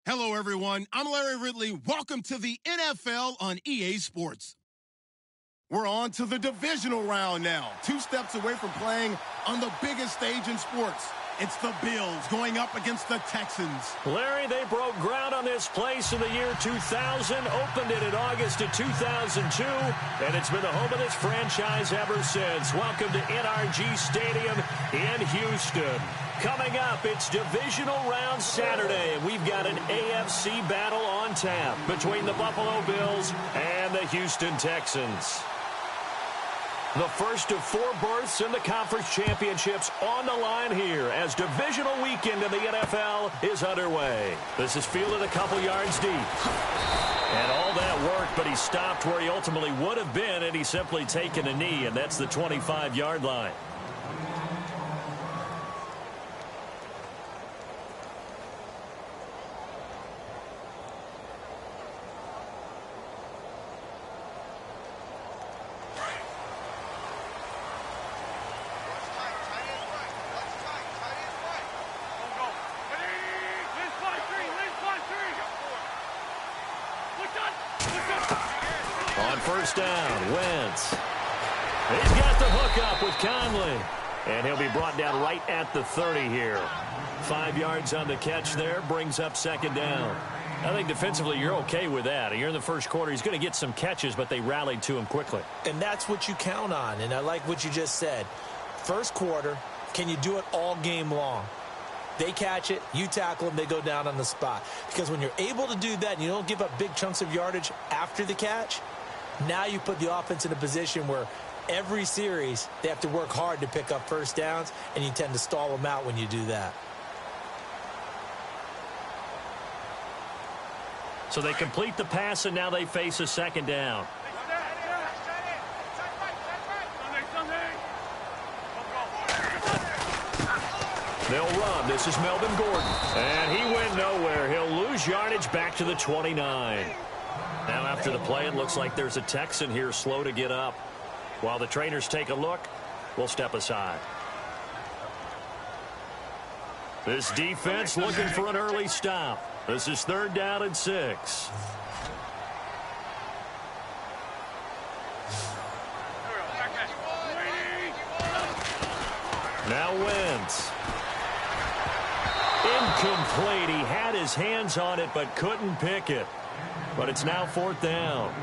Hello, everyone. I'm Larry Ridley. Welcome to the NFL on EA Sports. We're on to the divisional round now. 2 steps away from playing on the biggest stage in sports. It's the Bills going up against the Texans. Larry, they broke ground on this place in the year 2000, opened it in August of 2002, and it's been the home of this franchise ever since. Welcome to NRG Stadium in Houston. Coming up, it's divisional round Saturday, and we've got an AFC battle on tap between the Buffalo Bills and the Houston Texans. The first of 4 berths in the conference championships on the line here as divisional weekend in the NFL is underway. This is fielded a couple yards deep. And all that work, but he stopped where he ultimately would have been, and he's simply taken a knee, and that's the 25-yard line. On first down, Wentz. He's got the hook up with Conley. And he'll be brought down right at the 30 here. 5 yards on the catch there, brings up second down. I think defensively you're okay with that. You're in the first quarter. He's going to get some catches, but they rallied to him quickly. And that's what you count on, and I like what you just said. First quarter, can you do it all game long? They catch it, you tackle them, they go down on the spot. Because when you're able to do that and you don't give up big chunks of yardage after the catch, now you put the offense in a position where every series they have to work hard to pick up first downs, and you tend to stall them out when you do that. So they complete the pass, and now they face a second down. They'll run. This is Melvin Gordon. And he went nowhere. He'll lose yardage back to the 29. Now after the play, it looks like there's a Texan here slow to get up. While the trainers take a look, we'll step aside. This defense looking for an early stop. This is 3rd down and 6. Now Wentz. Incomplete. He had his hands on it but couldn't pick it. But it's now 4th down.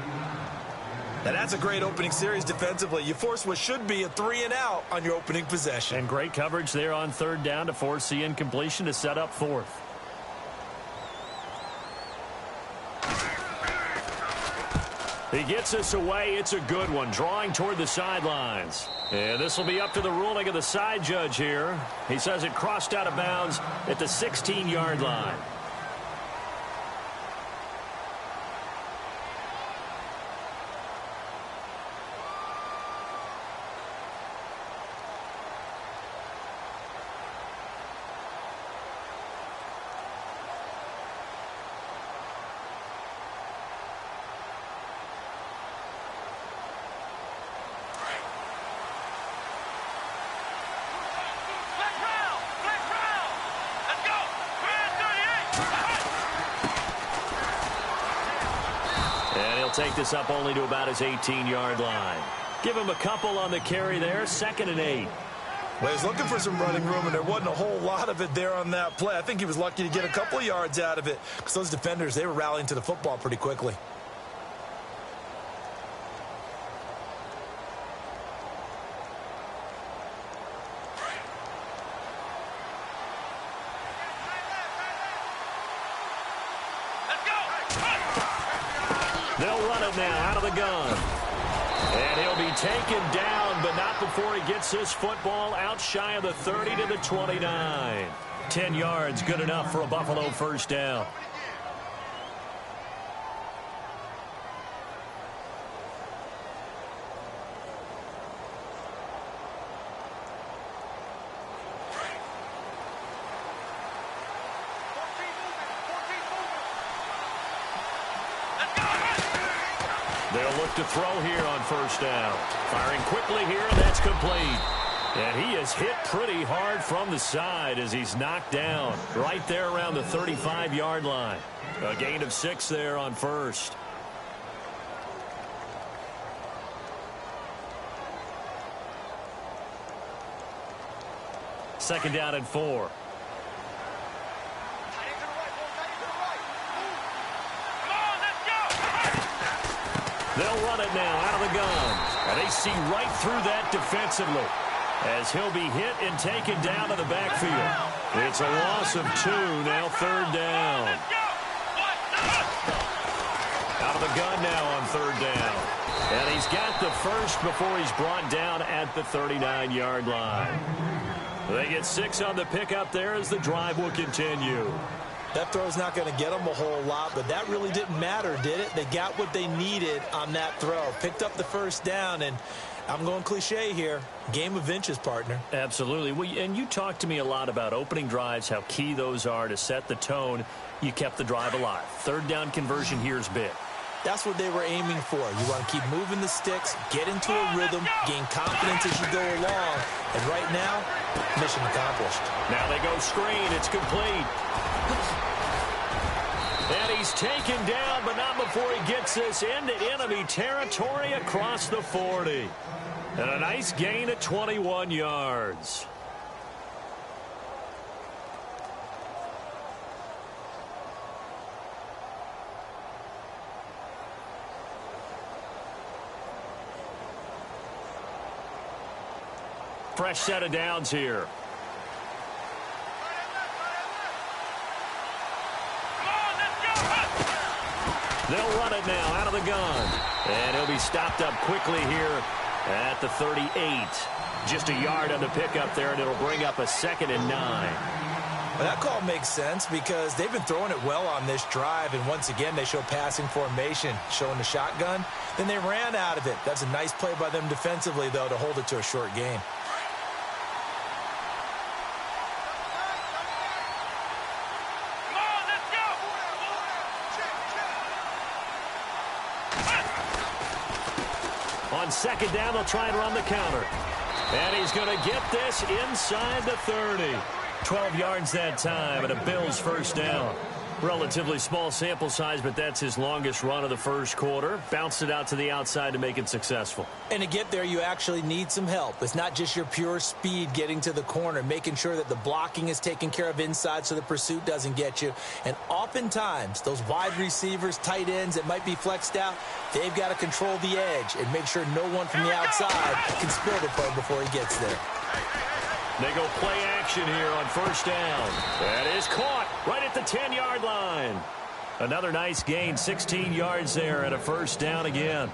And that's a great opening series defensively. You force what should be a 3-and-out on your opening possession. And great coverage there on 3rd down to force the incompletion to set up 4th. He gets us away. It's a good one. Drawing toward the sidelines. And this will be up to the ruling of the side judge here. He says it crossed out of bounds at the 16-yard line. Take this up only to about his 18-yard line. Give him a couple on the carry there. 2nd and 8. Well, he's looking for some running room, and there wasn't a whole lot of it there on that play. I think he was lucky to get a couple of yards out of it because those defenders, they were rallying to the football pretty quickly. They'll run it now out of the gun. And he'll be taken down, but not before he gets this football out shy of the 30 to the 29. 10 yards, good enough for a Buffalo first down. They'll look to throw here on first down. Firing quickly here, and that's complete. And he is hit pretty hard from the side as he's knocked down right there around the 35-yard line. A gain of 6 there on first. Second down and 4. They'll run it now out of the gun. And they see right through that defensively as he'll be hit and taken down to the backfield. It's a loss of 2, now third down. Out of the gun now on third down. And he's got the first before he's brought down at the 39-yard line. They get 6 on the pickup there as the drive will continue. That throw's not going to get them a whole lot, but that really didn't matter, did it? They got what they needed on that throw. Picked up the first down, and I'm going cliche here. Game of inches, partner. Absolutely. Well, and you talked to me a lot about opening drives, how key those are to set the tone. You kept the drive alive. Third down conversion here is big. That's what they were aiming for. You want to keep moving the sticks, get into a rhythm, gain confidence as you go along. And right now, mission accomplished. Now they go screen. It's complete. And he's taken down, but not before he gets this into enemy territory across the 40. And a nice gain of 21 yards. Fresh set of downs here. They'll run it now out of the gun. And he'll be stopped up quickly here at the 38. Just a yard on the pickup there, and it'll bring up a 2nd and 9. Well, that call makes sense because they've been throwing it well on this drive, and once again they show passing formation, showing the shotgun. Then they ran out of it. That's a nice play by them defensively, though, to hold it to a short gain. On second down, they'll try and run the counter. And he's going to get this inside the 30. 12 yards that time, and a Bills first down. Relatively small sample size, but that's his longest run of the first quarter. Bounced it out to the outside to make it successful. And to get there, you actually need some help. It's not just your pure speed getting to the corner, making sure that the blocking is taken care of inside so the pursuit doesn't get you. And oftentimes, those wide receivers, tight ends that might be flexed out, they've got to control the edge and make sure no one from the outside can spill the play before he gets there. They go play action here on first down. That is caught right at the 10-yard line. Another nice gain, 16 yards there, and a first down again.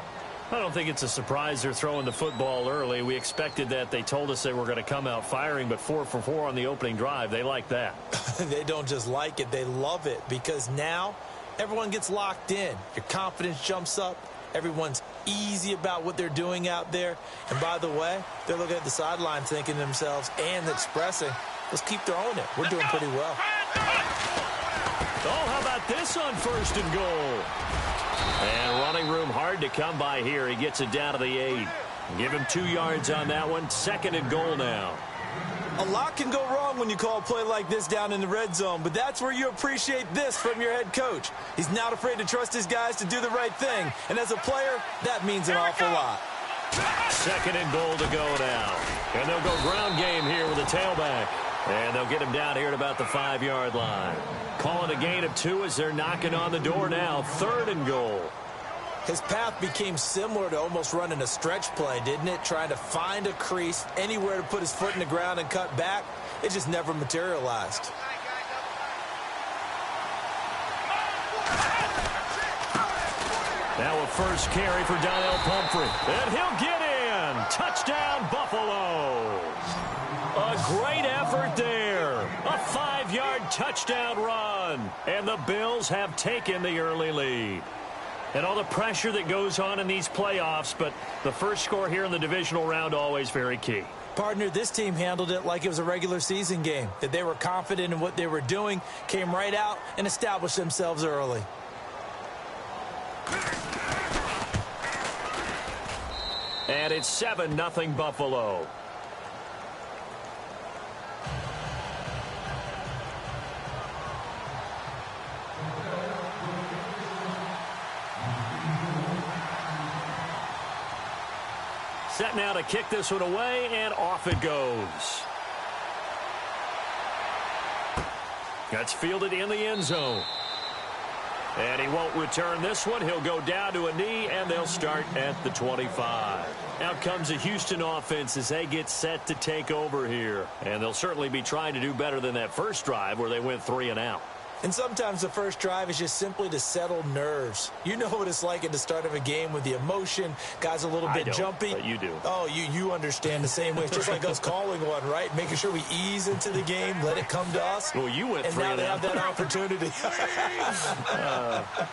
I don't think it's a surprise they're throwing the football early. We expected that. They told us they were going to come out firing, but 4 for 4 on the opening drive. They like that. They don't just like it. They love it because now everyone gets locked in. Your confidence jumps up. Everyone's easy about what they're doing out there. And by the way, they're looking at the sideline thinking to themselves and expressing, let's keep throwing it. We're doing pretty well. Oh, how about this on first and goal? And running room hard to come by here. He gets it down to the 8. Give him 2 yards on that one. 2nd and goal now. A lot can go wrong when you call a play like this down in the red zone, but that's where you appreciate this from your head coach. He's not afraid to trust his guys to do the right thing, and as a player, that means an awful lot. 2nd and goal to go now. And they'll go ground game here with a tailback. And they'll get him down here at about the 5-yard line. Calling a gain of 2 as they're knocking on the door now. 3rd and goal. His path became similar to almost running a stretch play, didn't it? Trying to find a crease, anywhere to put his foot in the ground and cut back. It just never materialized. Now a first carry for Donnell Pumphrey. And he'll get in. Touchdown, Buffalo. A great effort there. A 5-yard touchdown run. And the Bills have taken the early lead. And all the pressure that goes on in these playoffs, but the first score here in the divisional round always very key. Partner, this team handled it like it was a regular season game. That they were confident in what they were doing, came right out and established themselves early. And it's 7-0 Buffalo. set now to kick this one away, and off it goes. That's fielded in the end zone. And he won't return this one. He'll go down to a knee, and they'll start at the 25. Out comes the Houston offense as they get set to take over here. And they'll certainly be trying to do better than that first drive where they went 3 and out. And sometimes the first drive is just simply to settle nerves. You know what it's like at the start of a game with the emotion. Guys a little bit jumpy. But you do. Oh, you understand the same way. It's just like us calling one, right? Making sure we ease into the game, let it come to us. Well, you went 3 and out. And now they have that opportunity.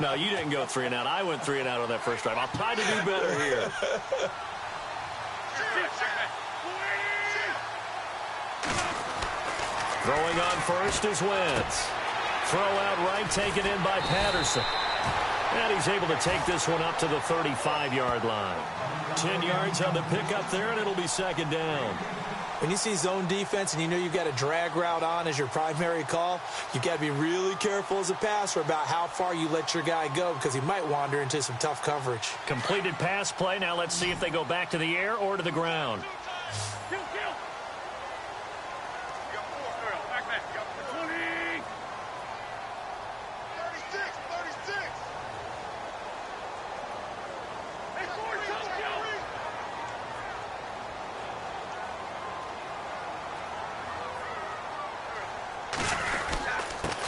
No, you didn't go 3 and out. I went 3 and out on that first drive. I'll try to do better here. Throwing on first is Wentz. Throw out right, taken in by Patterson. And he's able to take this one up to the 35-yard line. 10 yards on the pickup there, and it'll be second down. When you see zone defense and you know you've got a drag route on as your primary call, you've got to be really careful as a passer about how far you let your guy go because he might wander into some tough coverage. Completed pass play. Now let's see if they go back to the air or to the ground.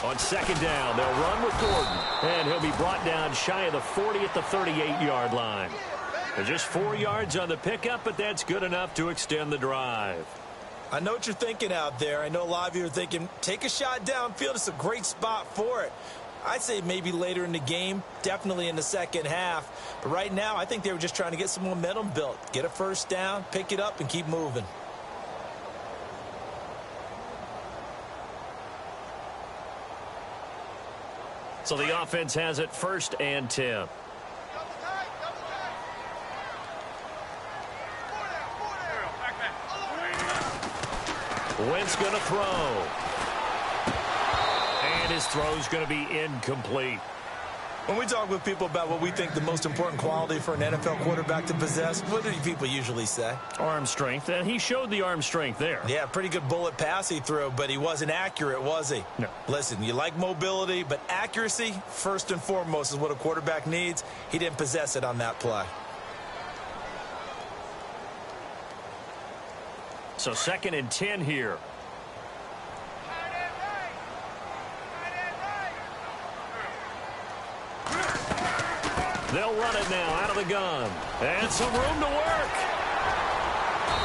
On second down, they'll run with Gordon. And he'll be brought down shy of the 40 at the 38-yard line. And just 4 yards on the pickup, but that's good enough to extend the drive. I know what you're thinking out there. I know a lot of you are thinking, take a shot downfield. It's a great spot for it. I'd say maybe later in the game, definitely in the second half. But right now, I think they were just trying to get some momentum built. Get a first down, pick it up, and keep moving. So the offense has it 1st and 10. Wentz going to throw. And his throw's going to be incomplete. When we talk with people about what we think the most important quality for an NFL quarterback to possess, what do people usually say? Arm strength, and he showed the arm strength there. Yeah, pretty good bullet pass he threw, but he wasn't accurate, was he? No. Listen, you like mobility, but accuracy, first and foremost, is what a quarterback needs. He didn't possess it on that play. So 2nd and 10 here. They'll run it now out of the gun. And some room to work.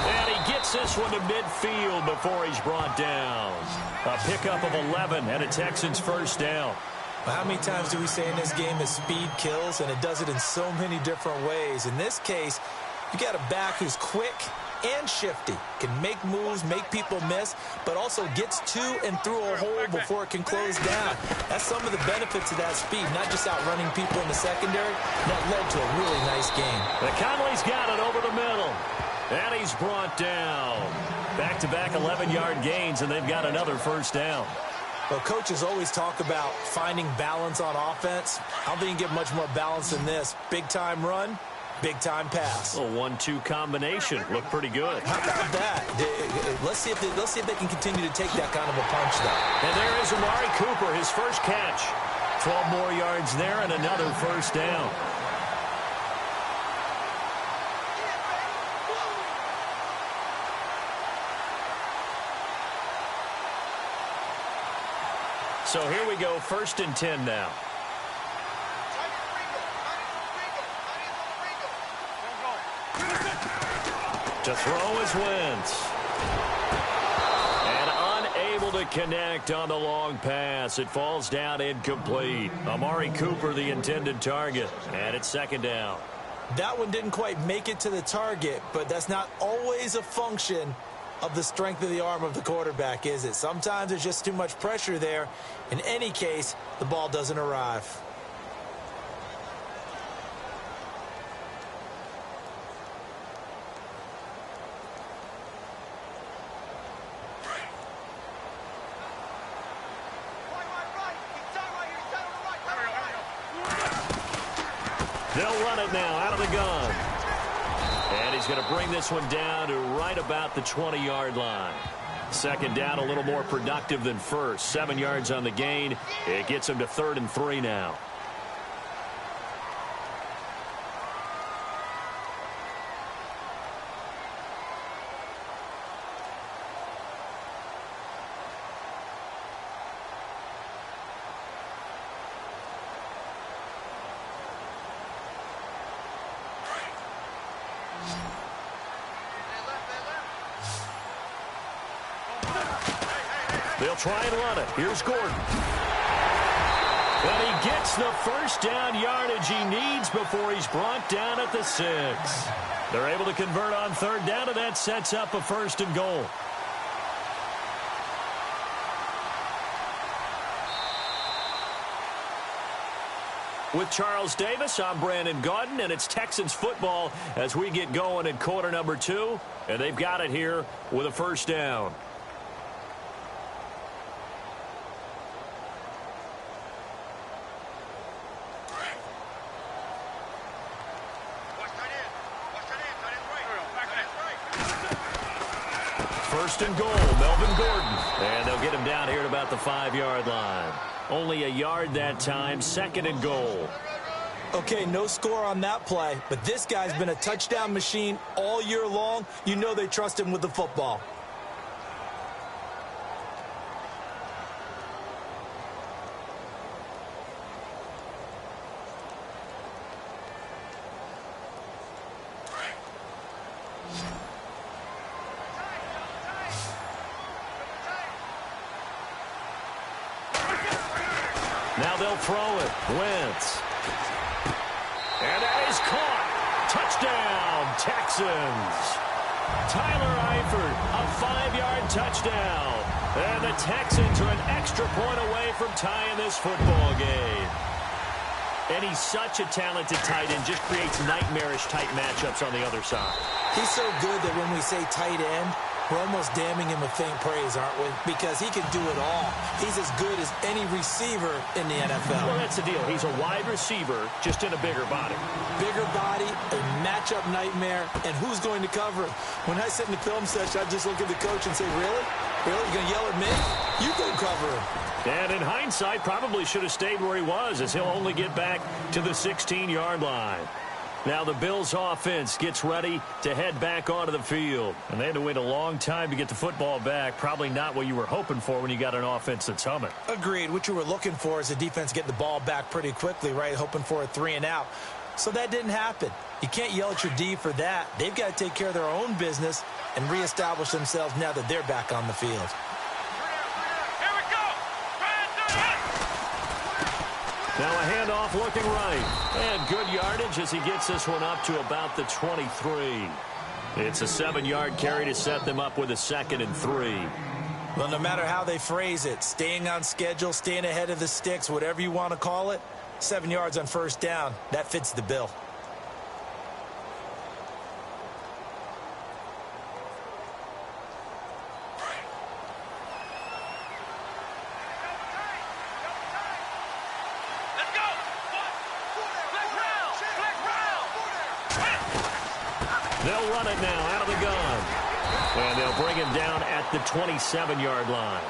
And he gets this one to midfield before he's brought down. A pickup of 11 and a Texans first down. Well, how many times do we say in this game that speed kills, and it does it in so many different ways? In this case, you got a back who's quick and shifty, can make moves, make people miss, but also gets to and through a hole before it can close down. That's some of the benefits of that speed, not just outrunning people in the secondary. That led to a really nice game. Conley's got it over the middle, and he's brought down. Back-to-back 11-yard gains, and they've got another first down. Well, coaches always talk about finding balance on offense. I don't think you can get much more balance than this. Big-time run, big-time pass. A 1-2 combination. Looked pretty good. How about that? Let's see if they can continue to take that kind of a punch, though. And there is Amari Cooper, his first catch. 12 more yards there and another first down. So here we go, 1st and 10 now. To throw is Wentz. And unable to connect on the long pass. It falls down incomplete. Amari Cooper, the intended target. And it's 2nd down. That one didn't quite make it to the target, but that's not always a function of the strength of the arm of the quarterback, is it? Sometimes there's just too much pressure there. In any case, the ball doesn't arrive. They'll run it now out of the gun. And he's going to bring this one down to right about the 20-yard line. Second down, a little more productive than first. 7 yards on the gain. It gets him to 3rd and 3 now. They'll try and run it. Here's Gordon. And he gets the first down yardage he needs before he's brought down at the 6. They're able to convert on 3rd down, and that sets up a 1st and goal. With Charles Davis, I'm Brandon Gaudin, and it's Texans football as we get going in quarter number 2. And they've got it here with a 1st down. First and goal, Melvin Gordon. And they'll get him down here at about the 5-yard line. Only a yard that time, 2nd and goal. Okay, no score on that play, but this guy's been a touchdown machine all year long. You know they trust him with the football. Now they'll throw it. Wentz. And that is caught. Touchdown, Texans. Tyler Eifert, a 5-yard touchdown. And the Texans are an extra point away from tying this football game. And he's such a talented tight end, just creates nightmarish-type matchups on the other side. He's so good that when we say tight end, we're almost damning him with faint praise, aren't we? Because he can do it all. He's as good as any receiver in the NFL. Well, that's the deal. He's a wide receiver, just in a bigger body. Bigger body, a matchup nightmare, and who's going to cover him? When I sit in the film session, I just look at the coach and say, really? Really? You're going to yell at me? You go cover him. And in hindsight, probably should have stayed where he was, as he'll only get back to the 16-yard line. Now the Bills offense gets ready to head back onto the field. And they had to wait a long time to get the football back. Probably not what you were hoping for when you got an offense that's humming. Agreed. What you were looking for is the defense get the ball back pretty quickly, right? Hoping for a 3 and out. So that didn't happen. You can't yell at your D for that. They've got to take care of their own business and reestablish themselves now that they're back on the field. Now a handoff looking right. And good yardage as he gets this one up to about the 23. It's a 7-yard carry to set them up with a 2nd and 3. Well, no matter how they phrase it, staying on schedule, staying ahead of the sticks, whatever you want to call it, 7 yards on 1st down, that fits the bill. They'll run it now out of the gun. And they'll bring him down at the 27-yard line.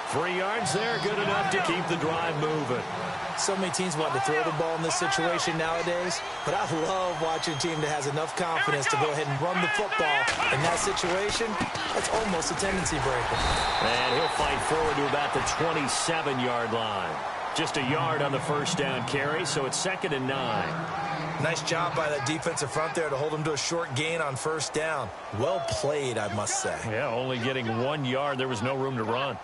3 yards there, good enough to keep the drive moving. So many teams want to throw the ball in this situation nowadays, but I love watching a team that has enough confidence to go ahead and run the football. In that situation, that's almost a tendency breaker. And he'll fight forward to about the 27-yard line. Just a yard on the 1st down carry, so it's 2nd and 9. Nice job by the defensive front there to hold him to a short gain on 1st down. Well played, I must say. Yeah, only getting 1 yard. There was no room to run.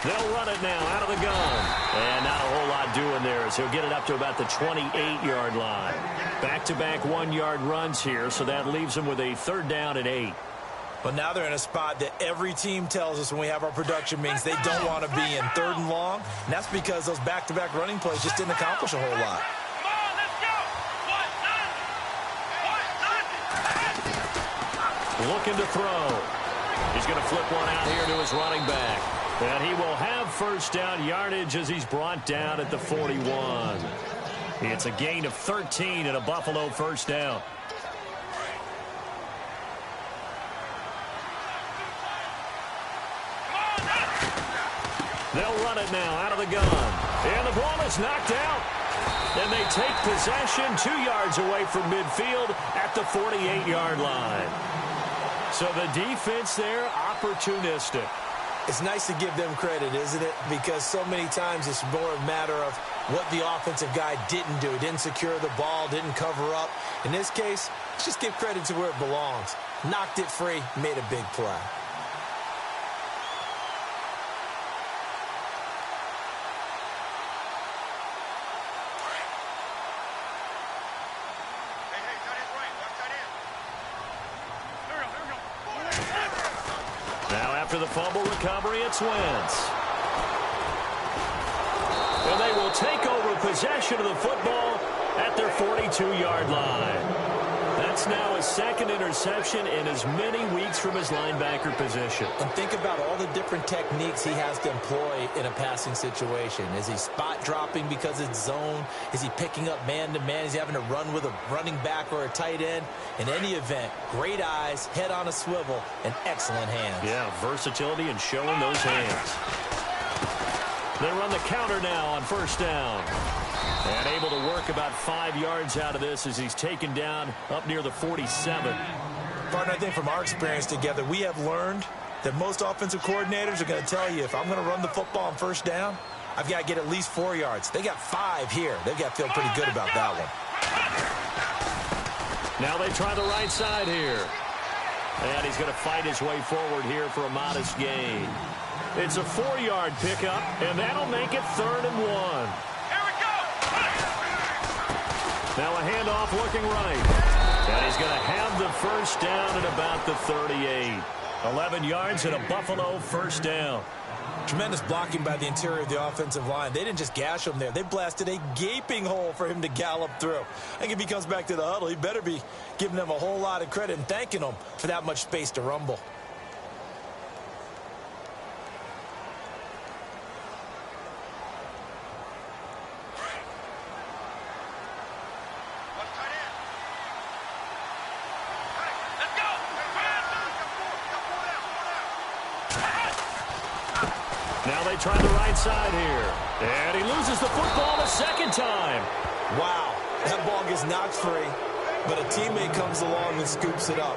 They'll run it now out of the gun. And not a whole lot doing there as he'll get it up to about the 28-yard line. Back-to-back 1-yard runs here, so that leaves him with a 3rd down and 8. But now they're in a spot that every team tells us when we have our production meetings they don't want to be in, 3rd and long. And that's because those back-to-back running plays just didn't accomplish a whole lot. Looking to throw. He's going to flip one out here to his running back. And he will have first down yardage as he's brought down at the 41. It's a gain of 13 and a Buffalo first down. They'll run it now out of the gun. And the ball is knocked out. And they take possession 2 yards away from midfield at the 48-yard line. So the defense there, opportunistic. It's nice to give them credit, isn't it? Because so many times it's more a matter of what the offensive guy didn't do. Didn't secure the ball, didn't cover up. In this case, let's just give credit to where it belongs. Knocked it free, made a big play. After the fumble recovery, it's Wentz. And they will take over possession of the football at their 42-yard line. That's now his 2nd interception in as many weeks from his linebacker position. And think about all the different techniques he has to employ in a passing situation. Is he spot dropping because it's zone? Is he picking up man-to-man? Is he having to run with a running back or a tight end? In any event, great eyes, head on a swivel, and excellent hands. Yeah, versatility and showing those hands. They run the counter now on first down. And able to work about 5 yards out of this as he's taken down up near the 47. Partner, I think from our experience together, we have learned that most offensive coordinators are going to tell you, if I'm going to run the football on first down, I've got to get at least 4 yards. They got 5 here. They've got to feel pretty good about that one. Now they try the right side here. And he's going to fight his way forward here for a modest gain. It's a 4-yard pickup, and that'll make it 3rd and 1. Now a handoff looking right. And he's going to have the first down at about the 38. 11 yards and a Buffalo first down. Tremendous blocking by the interior of the offensive line. They didn't just gash him there. They blasted a gaping hole for him to gallop through. I think if he comes back to the huddle, he better be giving them a whole lot of credit and thanking them for that much space to rumble. Now they try the right side here. And he loses the football the 2nd time. Wow, that ball gets knocked free, but a teammate comes along and scoops it up.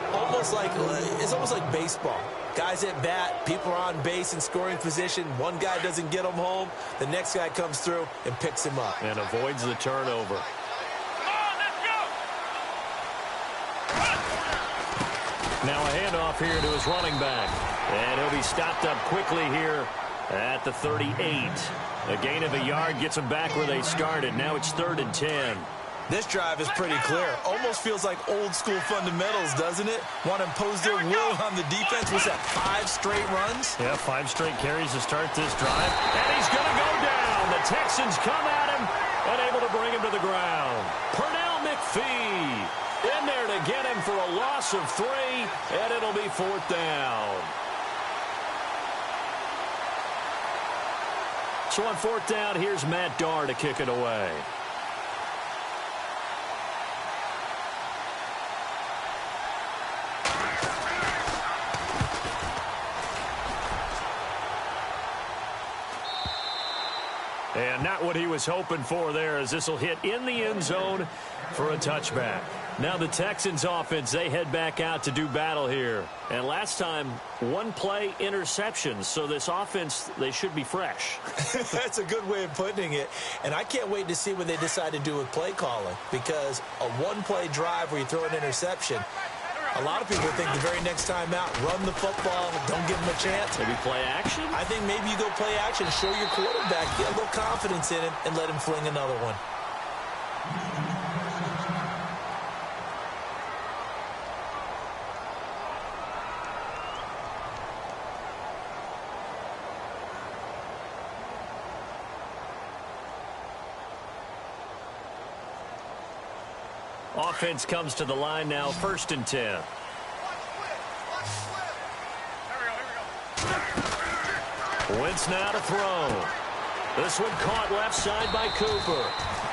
It's almost like baseball. Guys at bat, people are on base in scoring position. One guy doesn't get him home. The next guy comes through and picks him up. And avoids the turnover. Now a handoff here to his running back. And he'll be stopped up quickly here at the 38. A gain of a yard gets them back where they started. Now it's 3rd and 10. This drive is pretty clear. Almost feels like old school fundamentals, doesn't it? Want to impose their will on the defense. Was that 5 straight runs? Yeah, 5 straight carries to start this drive. And he's going to go down. The Texans come at him and able to bring him to the ground. Pernell McPhee in there to get him for a loss of 3, and it'll be 4th down. So on 4th down, here's Matt Darr to kick it away. And not what he was hoping for there, as this will hit in the end zone for a touchback. Now the Texans offense, they head back out to do battle here. And last time, 1 play interceptions. So this offense, they should be fresh. That's a good way of putting it. And I can't wait to see what they decide to do with play calling. Because a 1-play drive where you throw an interception, a lot of people think the very next time out, run the football, don't give them a chance. Maybe play action? I think maybe you go play action, show your quarterback, get a little confidence in him, and let him fling another one. Offense comes to the line now, 1st and 10. Wentz now to throw. This one caught left side by Cooper.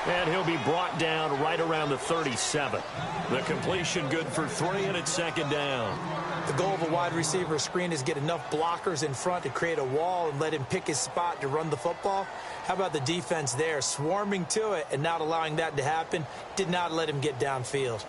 And he'll be brought down right around the 37. The completion good for 3, and it's 2nd down. The goal of a wide receiver screen is get enough blockers in front to create a wall and let him pick his spot to run the football. How about the defense there, swarming to it and not allowing that to happen? Did not let him get downfield.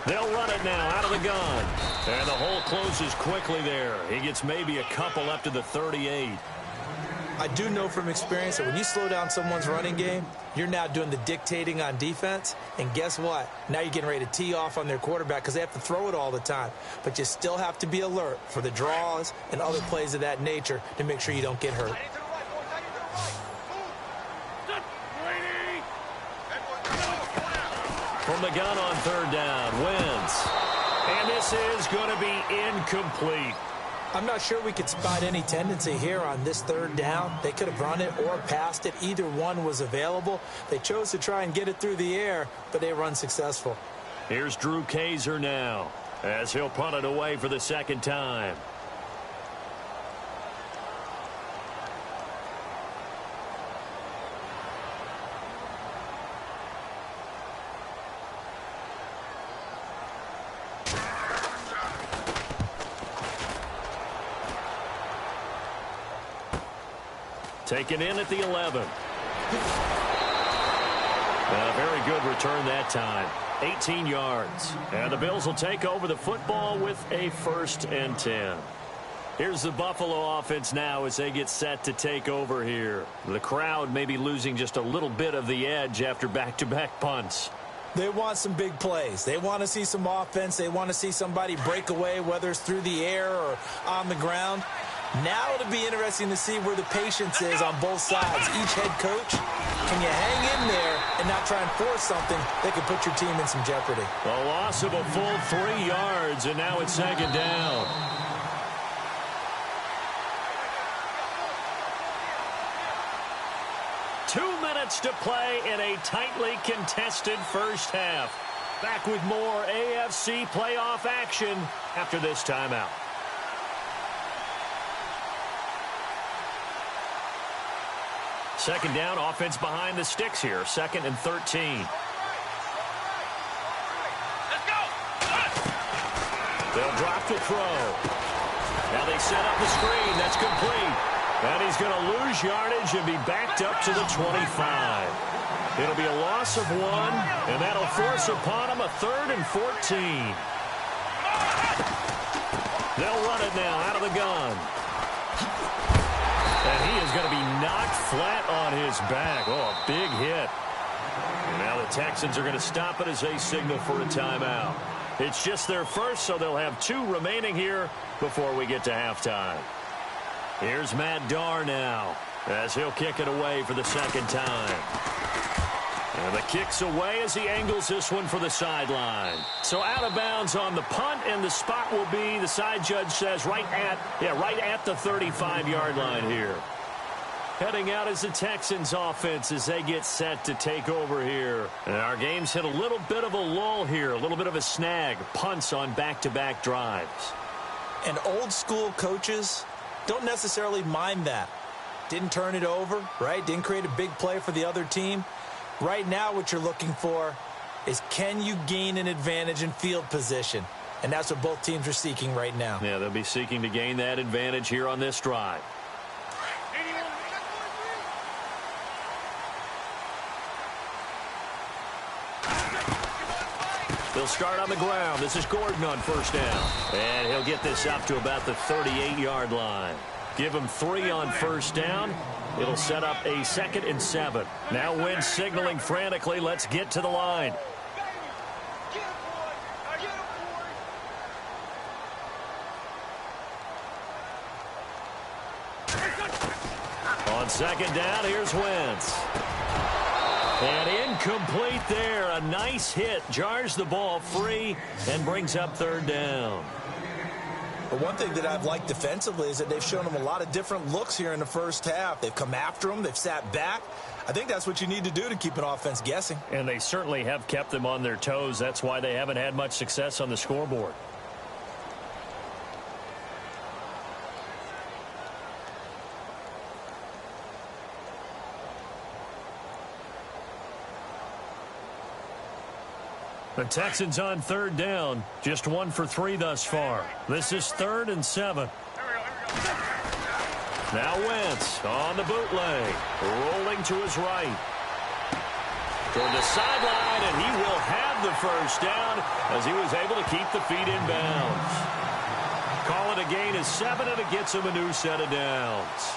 They'll run it now out of the gun. And the hole closes quickly there. He gets maybe a couple up to the 38. I do know from experience that when you slow down someone's running game, you're now doing the dictating on defense. And guess what? Now you're getting ready to tee off on their quarterback because they have to throw it all the time. But you still have to be alert for the draws and other plays of that nature to make sure you don't get hurt. From the gun on 3rd down, Wentz. And this is going to be incomplete. I'm not sure we could spot any tendency here on this 3rd down. They could have run it or passed it. Either one was available. They chose to try and get it through the air, but they were unsuccessful. Here's Drew Kaiser now as he'll punt it away for the 2nd time. Taken in at the 11. A very good return that time. 18 yards. And the Bills will take over the football with a 1st and 10. Here's the Buffalo offense now as they get set to take over here. The crowd may be losing just a little bit of the edge after back-to-back punts. They want some big plays. They want to see some offense. They want to see somebody break away, whether it's through the air or on the ground. Now it'll be interesting to see where the patience is on both sides. Each head coach, can you hang in there and not try and force something that could put your team in some jeopardy? A loss of a full 3 yards, and now it's 2nd down. Two minutes to play in a tightly contested first half. Back with more AFC playoff action after this timeout. Second down, offense behind the sticks here. 2nd and 13. They'll drop to throw. Now they set up the screen. That's complete. And he's going to lose yardage and be backed up to the 25. It'll be a loss of 1, and that'll force upon him a 3rd and 14. They'll run it now out of the gun. And he is going to be knocked flat on his back. Oh, a big hit. And now the Texans are going to stop it as they signal for a timeout. It's just their first, so they'll have 2 remaining here before we get to halftime. Here's Matt Darr now as he'll kick it away for the 2nd time. And the kick's away as he angles this one for the sideline. So out of bounds on the punt, and the spot will be, the side judge says, right at the 35-yard line here. Heading out is the Texans offense as they get set to take over here. And our game's hit a little bit of a lull here, a little bit of a snag. Punts on back-to-back drives. And old school coaches don't necessarily mind that. Didn't turn it over, right? Didn't create a big play for the other team. Right now what you're looking for is, can you gain an advantage in field position? And that's what both teams are seeking right now. Yeah, they'll be seeking to gain that advantage here on this drive. They'll start on the ground. This is Gordon on 1st down. And he'll get this up to about the 38-yard line. Give him 3 on 1st down. It'll set up a 2nd and 7. Now Wentz signaling frantically, let's get to the line. On second down, here's Wentz. And incomplete there. A nice hit. Jars the ball free and brings up third down. But one thing that I've liked defensively is that they've shown them a lot of different looks here in the first half. They've come after them. They've sat back. I think that's what you need to do to keep an offense guessing. And they certainly have kept them on their toes. That's why they haven't had much success on the scoreboard. The Texans on third down. Just 1 for 3 thus far. This is 3rd and 7. Now Wentz on the bootleg. Rolling to his right. Toward the sideline, and he will have the first down as he was able to keep the feet in bounds. Call it a gain of 7, and it gets him a new set of downs.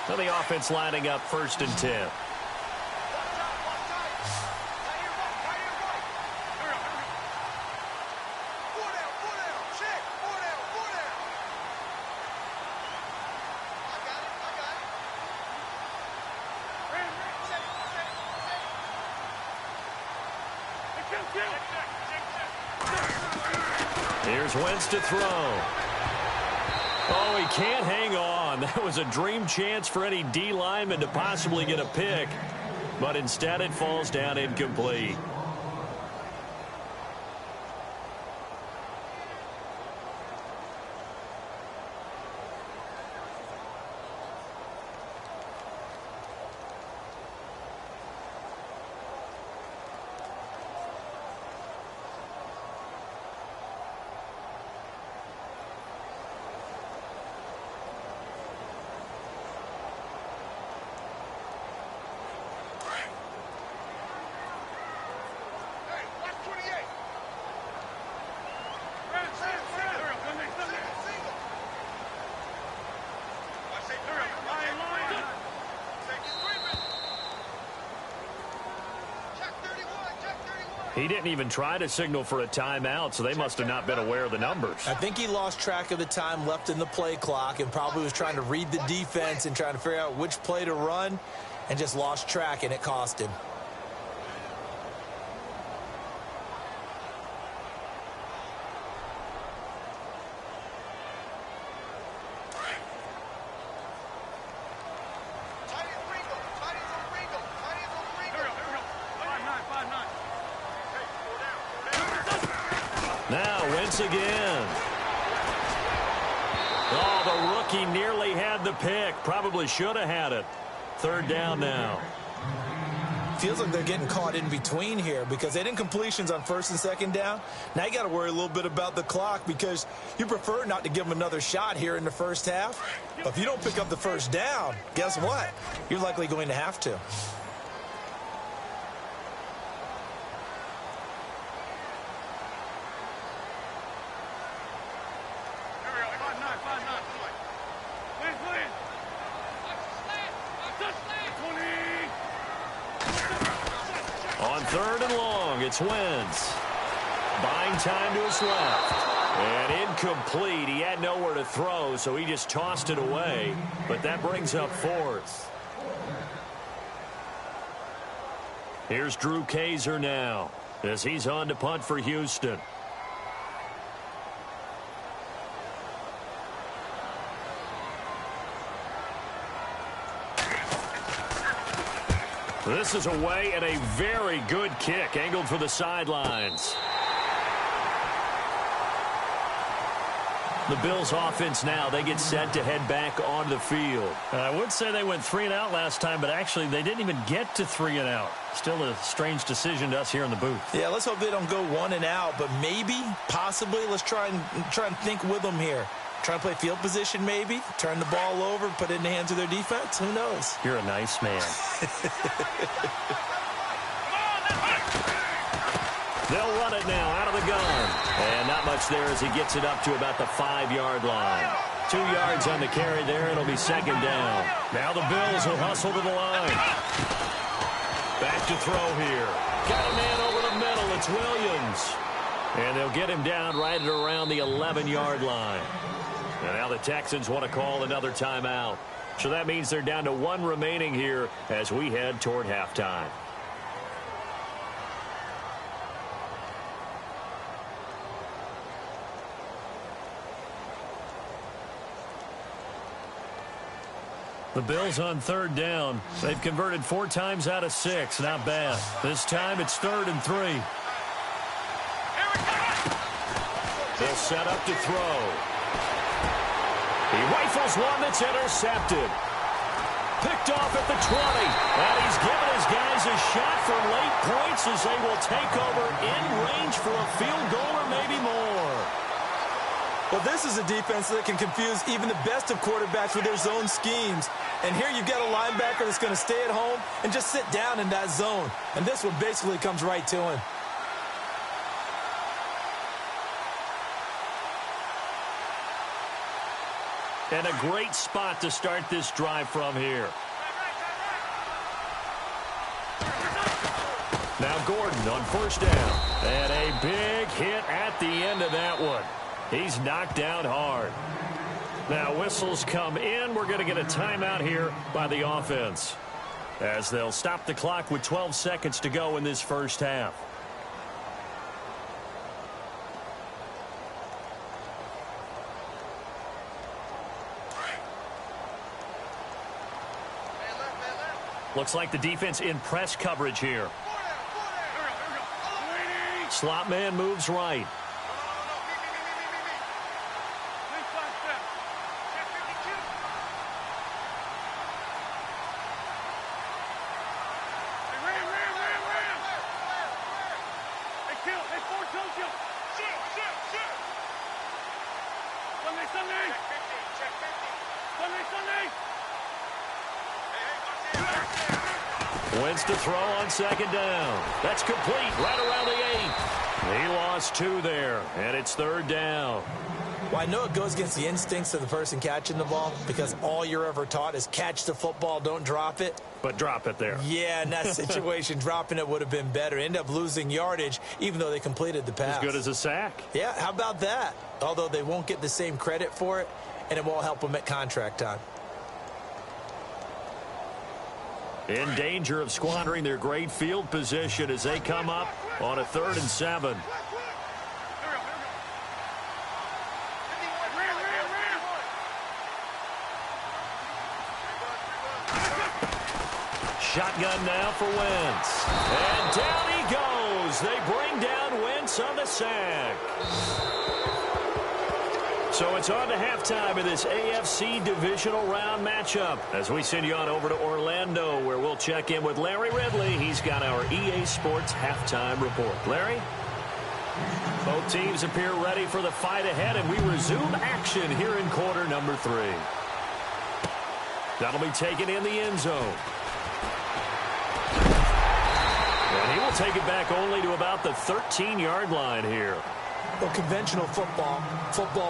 So the offense lining up 1st and 10. Here's Wentz to throw. Oh, he can't hang on. That was a dream chance for any D lineman to possibly get a pick. But instead it falls down incomplete. He didn't even try to signal for a timeout, so they must have not been aware of the numbers. I think he lost track of the time left in the play clock and probably was trying to read the defense and trying to figure out which play to run and just lost track, and it cost him. Now Wentz again. Oh, the rookie nearly had the pick. Probably should have had it. 3rd down now. Feels like they're getting caught in between here because they didn't completions on 1st and 2nd down. Now you got to worry a little bit about the clock because you prefer not to give them another shot here in the first half. But if you don't pick up the 1st down, guess what? You're likely going to have to. On 3rd and long, it's Wentz. Buying time to his left. And incomplete. He had nowhere to throw, so he just tossed it away. But that brings up 4th. Here's Drew Kaiser now as he's on to punt for Houston. This is away and a very good kick angled for the sidelines. The Bills offense now, they get set to head back onto the field. I would say they went 3 and out last time, but actually they didn't even get to 3 and out. Still a strange decision to us here in the booth. Yeah, let's hope they don't go 1 and out, but maybe, possibly, let's try and think with them here. Try and play field position maybe, turn the ball over, put it in the hands of their defense. Who knows? You're a nice man. They'll run it now out of the gun. And not much there as he gets it up to about the 5-yard line. 2 yards on the carry there. It'll be 2nd down. Now the Bills will hustle to the line. Back to throw here. Got a man over the middle. It's Williams. And they'll get him down right at around the 11-yard line. And now the Texans want to call another timeout. So that means they're down to one remaining here as we head toward halftime. The Bills on third down. They've converted 4 times out of 6. Not bad. This time it's 3rd and 3. They'll set up to throw. He rifles one that's intercepted. Picked off at the 20. And he's given his guys a shot for late points as they will take over in range for a field goal or maybe more. Well, this is a defense that can confuse even the best of quarterbacks with their zone schemes. And here you've got a linebacker that's going to stay at home and just sit down in that zone. And this one basically comes right to him. And a great spot to start this drive from here. Now Gordon on first down. And a big hit at the end of that one. He's knocked down hard. Now whistles come in. We're going to get a timeout here by the offense, as they'll stop the clock with 12 seconds to go in this first half. Looks like the defense in press coverage here. Slot man moves right. Wins to throw on second down. That's complete right around the 8. He lost 2 there, and it's 3rd down. Well, I know it goes against the instincts of the person catching the ball because all you're ever taught is catch the football, don't drop it. But drop it there. Yeah, in that situation, dropping it would have been better. End up losing yardage, even though they completed the pass. As good as a sack. Yeah, how about that? Although they won't get the same credit for it, and it won't help them at contract time. In danger of squandering their great field position as they come up on a 3rd and 7. Shotgun now for Wentz. And down he goes. They bring down Wentz on the sack. So it's on to halftime of this AFC divisional round matchup as we send you on over to Orlando, where we'll check in with Larry Ridley. He's got our EA Sports halftime report. Larry? Both teams appear ready for the fight ahead, and we resume action here in quarter number 3. That'll be taken in the end zone. And he will take it back only to about the 13-yard line here. Well, conventional football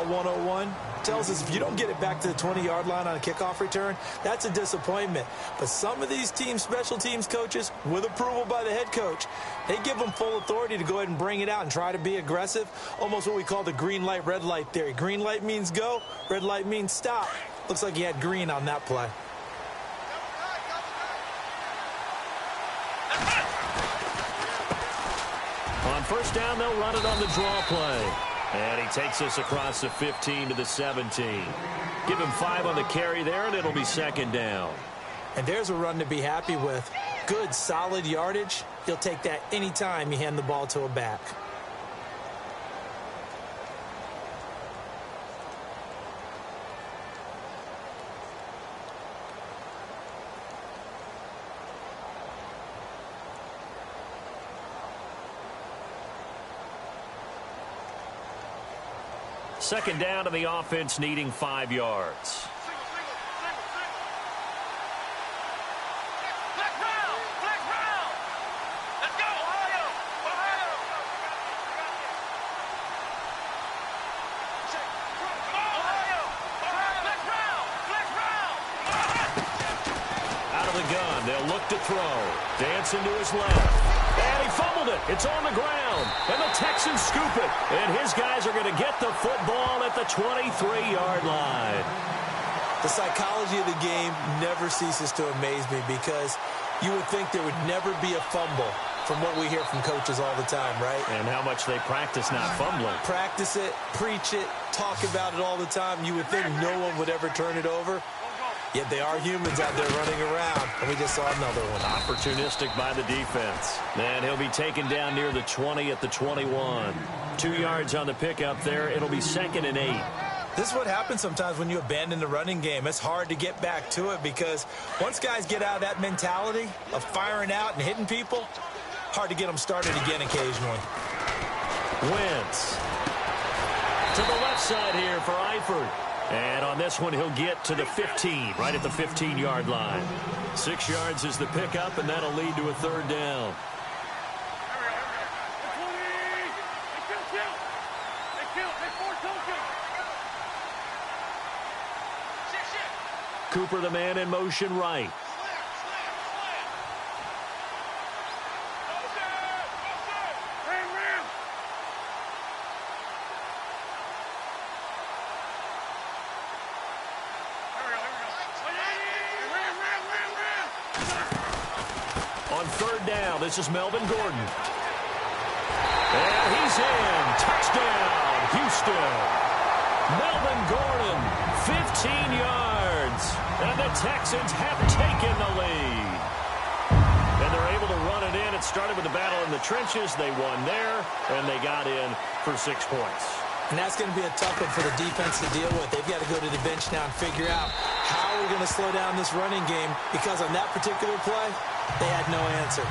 101, tells us if you don't get it back to the 20-yard line on a kickoff return, that's a disappointment. But some of these special teams coaches, with approval by the head coach, they give them full authority to go ahead and bring it out and try to be aggressive, almost what we call the green light, red light theory. Green light means go, red light means stop. Looks like he had green on that play. On first down, they'll run it on the draw play. And he takes us across the 15 to the 17. Give him 5 on the carry there, and it'll be 2nd down. And there's a run to be happy with. Good, solid yardage. You'll take that anytime you hand the ball to a back. Second down, and the offense needing 5 yards. gun. They'll look to throw. Dancing to his left. And he fumbled it. It's on the ground. And the Texans scoop it. And his guys are going to get the football at the 23-yard line. The psychology of the game never ceases to amaze me because you would think there would never be a fumble from what we hear from coaches all the time, right? And how much they practice not fumbling. Practice it, preach it, talk about it all the time. You would think no one would ever turn it over. Yet they are humans out there running around, and we just saw another one. Opportunistic by the defense. And he'll be taken down near the 20 at the 21. 2 yards on the pickup there. It'll be 2nd and 8. This is what happens sometimes when you abandon the running game. It's hard to get back to it because once guys get out of that mentality of firing out and hitting people, hard to get them started again occasionally. Wentz to the left side here for Eifert. And on this one, he'll get to the 15, right at the 15-yard line. 6 yards is the pickup, and that'll lead to a 3rd down. Cooper, the man in motion right. On 3rd down, this is Melvin Gordon. And he's in. Touchdown, Houston. Melvin Gordon, 15 yards. And the Texans have taken the lead. And they're able to run it in. It started with the battle in the trenches. They won there, and they got in for 6 points. And that's going to be a tough one for the defense to deal with. They've got to go to the bench now and figure out how we're going to slow down this running game because on that particular play, they had no answer.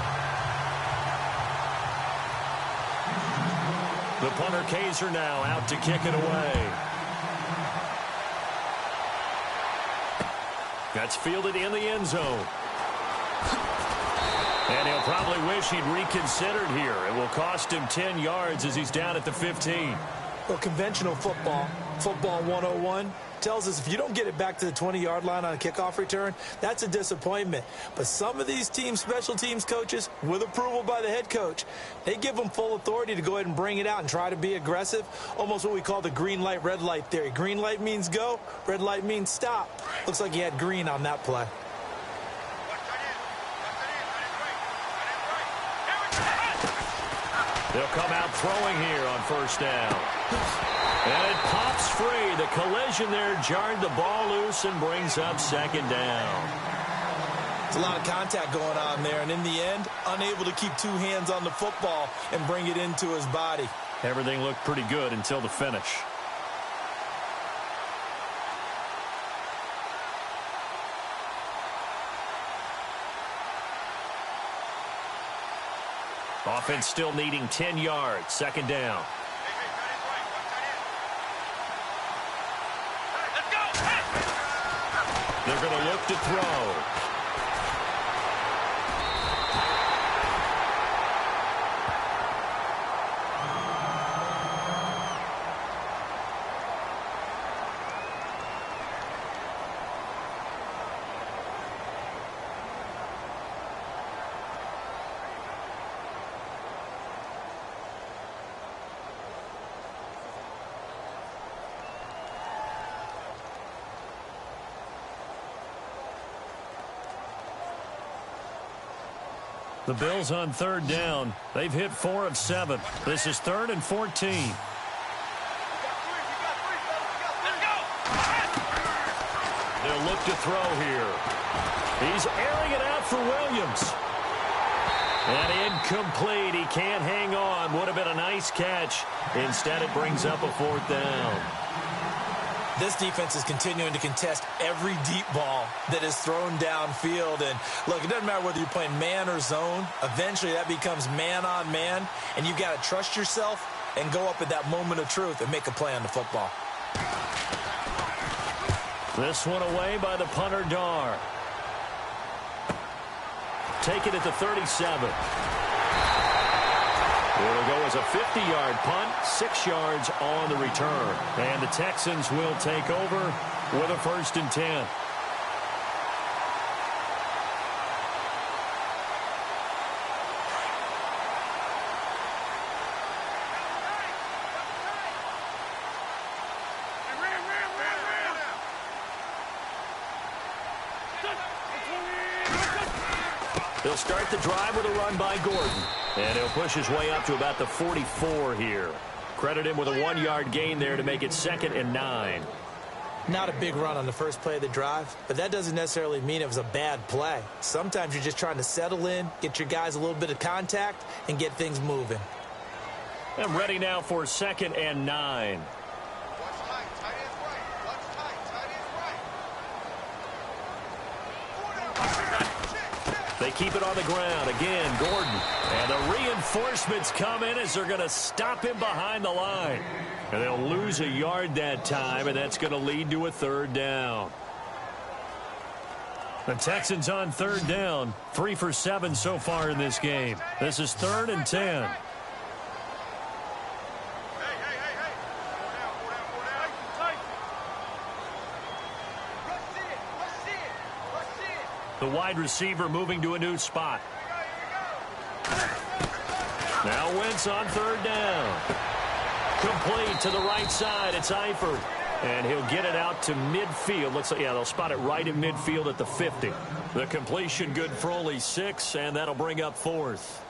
The punter Kaiser now out to kick it away. That's fielded in the end zone. And he'll probably wish he'd reconsidered here. It will cost him 10 yards as he's down at the 15. Well, conventional football 101, tells us if you don't get it back to the 20-yard line on a kickoff return, that's a disappointment. But some of these teams, special teams coaches, with approval by the head coach, they give them full authority to go ahead and bring it out and try to be aggressive, almost what we call the green light, red light theory. Green light means go, red light means stop. Looks like he had green on that play. They'll come out throwing here on 1st down. And it pops free. The collision there jarred the ball loose and brings up 2nd down. There's a lot of contact going on there, and in the end, unable to keep 2 hands on the football and bring it into his body. Everything looked pretty good until the finish. Offense still needing 10 yards. 2nd down. They're going to look to throw. The Bills on 3rd down. They've hit 4 of 7. This is 3rd and 14. They'll look to throw here. He's airing it out for Williams. And incomplete. He can't hang on. Would have been a nice catch. Instead, it brings up a 4th down. This defense is continuing to contest every deep ball that is thrown downfield. And, look, it doesn't matter whether you're playing man or zone. Eventually, that becomes man-on-man, and you've got to trust yourself and go up at that moment of truth and make a play on the football. This one away by the punter, Dar. Take it at the 37. It'll go as a 50-yard punt, 6 yards on the return. And the Texans will take over with a 1st and 10. He'll start the drive with a run by Gordon. And he'll push his way up to about the 44 here. Credit him with a 1-yard gain there to make it 2nd and 9. Not a big run on the first play of the drive, but that doesn't necessarily mean it was a bad play. Sometimes you're just trying to settle in, get your guys a little bit of contact, and get things moving. I'm ready now for 2nd and 9. They keep it on the ground. Again, Gordon. And the reinforcements come in as they're going to stop him behind the line. And they'll lose a yard that time, and that's going to lead to a 3rd down. The Texans on 3rd down. 3 for 7 so far in this game. This is 3rd and 10. The wide receiver moving to a new spot. Now Wentz on 3rd down. Complete to the right side. It's Eifert. And he'll get it out to midfield. Looks like, yeah, they'll spot it right in midfield at the 50. The completion good for only 6, and that'll bring up 4th.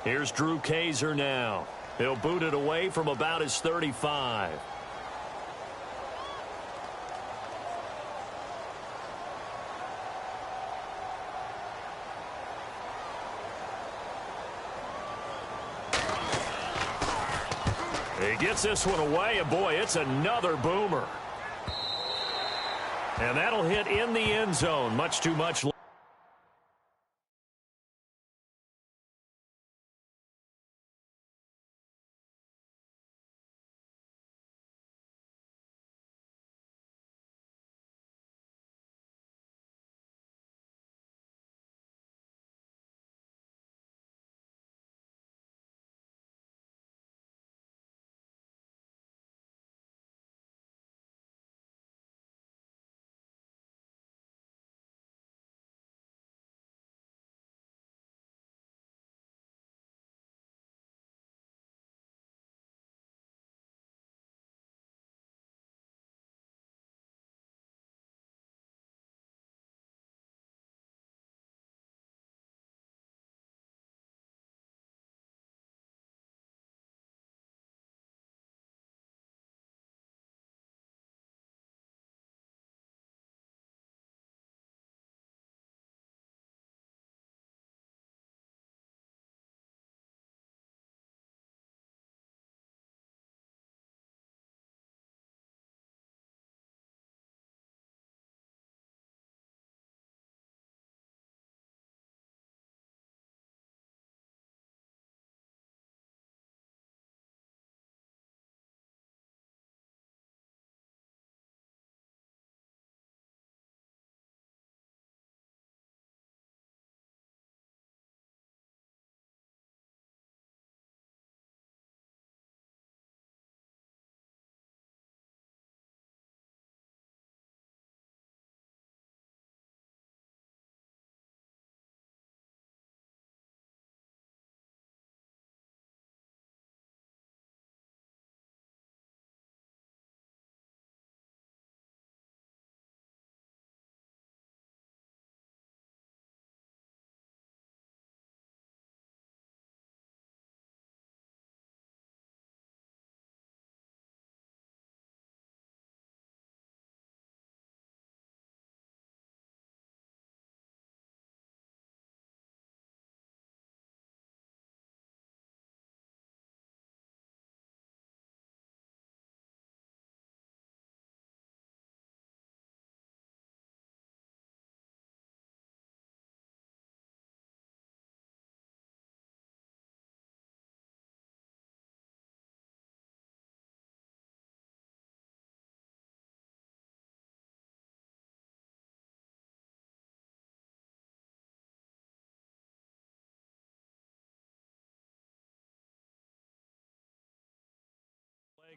Here's Drew Kaiser now. He'll boot it away from about his 35. He gets this one away, and boy, it's another boomer. And that'll hit in the end zone. Much too much.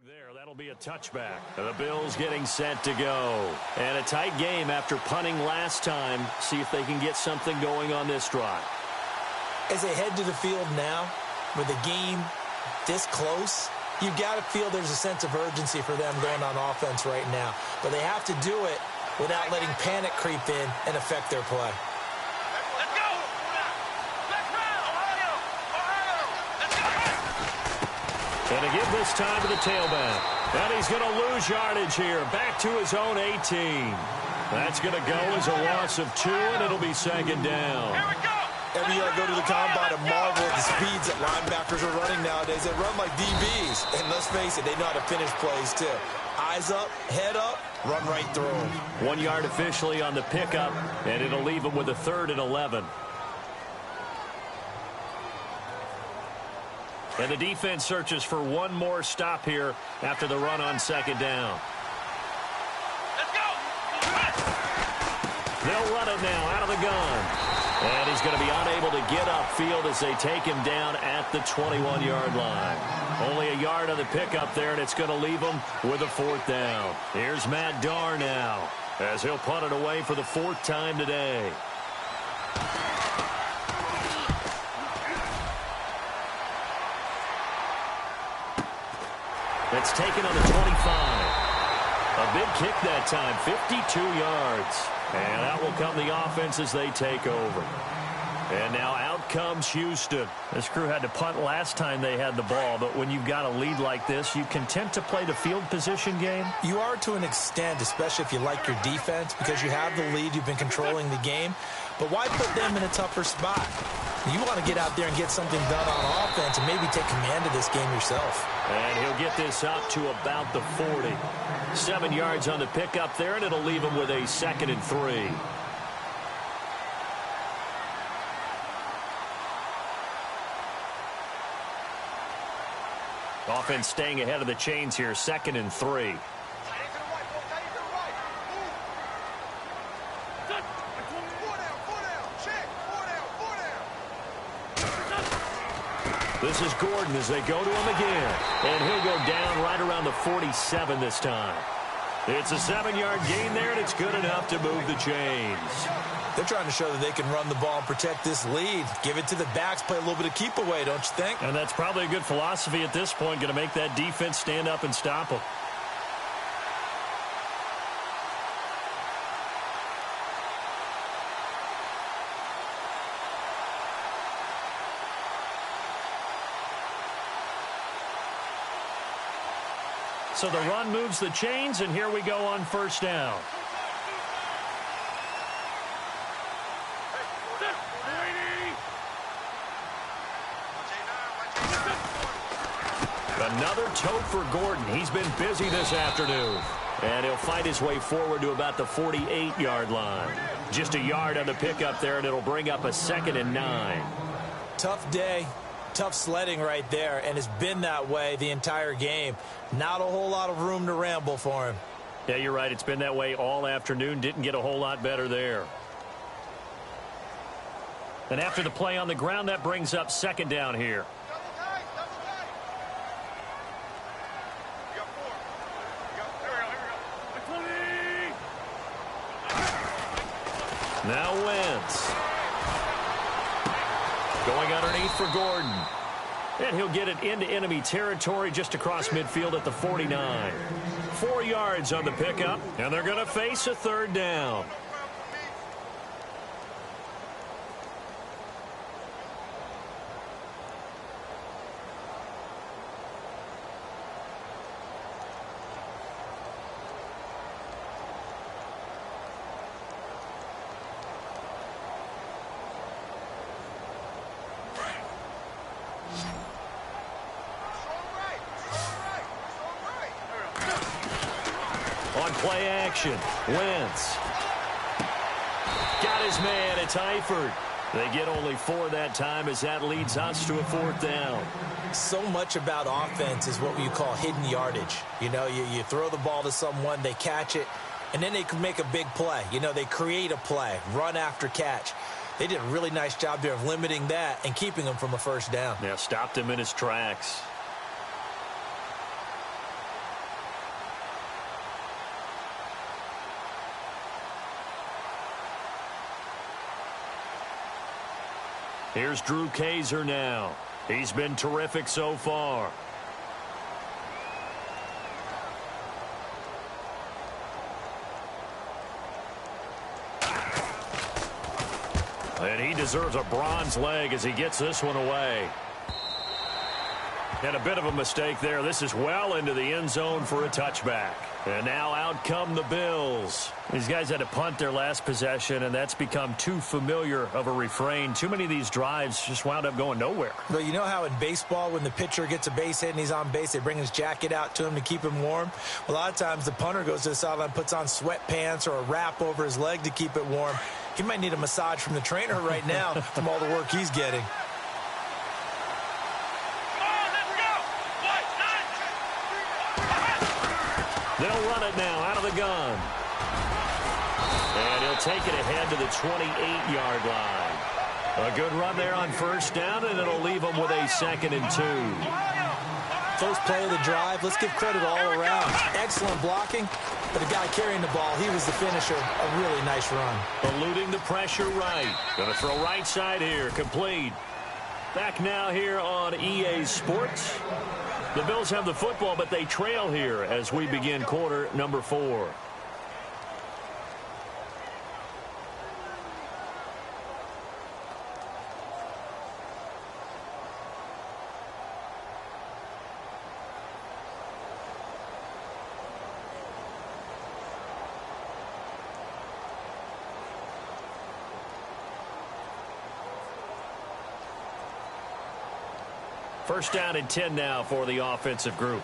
There, that'll be a touchback. The Bills getting set to go. And a tight game after punting last time. See if they can get something going on this drive. As they head to the field now, with the game this close, you've got to feel there's a sense of urgency for them going on offense right now. But they have to do it without letting panic creep in and affect their play. And to give this time to the tailback. And he's going to lose yardage here. Back to his own 18. That's going to go as a loss of 2, and it'll be second down. Here we go. Every year I go to the combine and marvel at the speeds that linebackers are running nowadays. They run like DBs. And let's face it, they know how to finish plays too. Eyes up, head up, run right through them. 1 yard officially on the pickup, and it'll leave them with a 3rd and 11. And the defense searches for one more stop here after the run on second down. Let's go. They'll run it now out of the gun. And he's going to be unable to get upfield as they take him down at the 21-yard line. Only a yard on the pickup there, and it's going to leave him with a 4th down. Here's Matt Darr now as he'll punt it away for the 4th time today. It's taken on the 25. A big kick that time, 52 yards. And out will come the offense as they take over. And now out comes Houston. This crew had to punt last time they had the ball, but when you've got a lead like this, you content to play the field position game? You are to an extent, especially if you like your defense, because you have the lead, you've been controlling the game. But why put them in a tougher spot? You want to get out there and get something done on offense and maybe take command of this game yourself. And he'll get this up to about the 40. 7 yards on the pickup there, and it'll leave him with a 2nd and 3. Offense staying ahead of the chains here, 2nd and 3. This is Gordon as they go to him again. And he'll go down right around the 47 this time. It's a 7-yard gain there, and it's good enough to move the chains. They're trying to show that they can run the ball and protect this lead. Give it to the backs, play a little bit of keep away, don't you think? And that's probably a good philosophy at this point, going to make that defense stand up and stop them. So the run moves the chains, and here we go on 1st down. Another tote for Gordon. He's been busy this afternoon. And he'll fight his way forward to about the 48-yard line. Just a yard on the pickup there, and it'll bring up a 2nd and 9. Tough day. Tough sledding right there, and it's been that way the entire game. Not a whole lot of room to ramble for him. Yeah, you're right. It's been that way all afternoon. Didn't get a whole lot better there. And after the play on the ground, that brings up 2nd down here. Now Wentz. Going underneath for Gordon. And he'll get it into enemy territory just across midfield at the 49. 4 yards on the pickup, and they're going to face a 3rd down. On play action, Wentz. Got his man, it's Eifert. They get only 4 that time as that leads us to a 4th down. So much about offense is what you call hidden yardage. You know, you throw the ball to someone, they catch it, and then they can make a big play. You know, they create a play, run after catch. They did a really nice job there of limiting that and keeping him from a 1st down. Yeah, stopped him in his tracks. Here's Drew Kaiser now. He's been terrific so far. And he deserves a bronze leg as he gets this one away. And a bit of a mistake there. This is well into the end zone for a touchback. And now out come the Bills. These guys had to punt their last possession, and that's become too familiar of a refrain. Too many of these drives just wound up going nowhere. Well, you know how in baseball when the pitcher gets a base hit and he's on base, they bring his jacket out to him to keep him warm? A lot of times the punter goes to the sideline, puts on sweatpants or a wrap over his leg to keep it warm. He might need a massage from the trainer right now from all the work he's getting. They'll run it now out of the gun. And he'll take it ahead to the 28-yard line. A good run there on first down, and it'll leave them with a 2nd and 2. First play of the drive, let's give credit all around. Excellent blocking, but the guy carrying the ball, he was the finisher. A really nice run. Eluding the pressure right. Going to throw right side here, complete. Back now here on EA Sports. The Bills have the football, but they trail here as we begin quarter number 4. First down and 10 now for the offensive group.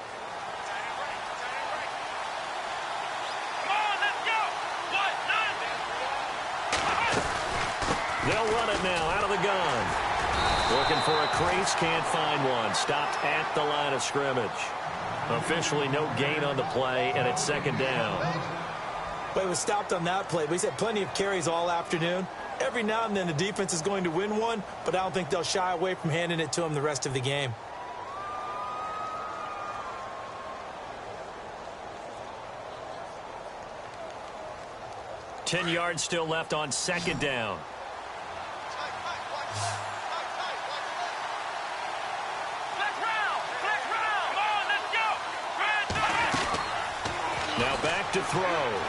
They'll run it now out of the gun. Looking for a crease, can't find one. Stopped at the line of scrimmage. Officially no gain on the play, and it's 2nd down. But it was stopped on that play. But he's had plenty of carries all afternoon. Every now and then the defense is going to win one, but I don't think they'll shy away from handing it to him the rest of the game. Ten yards still left on 2nd down. Now back to throw.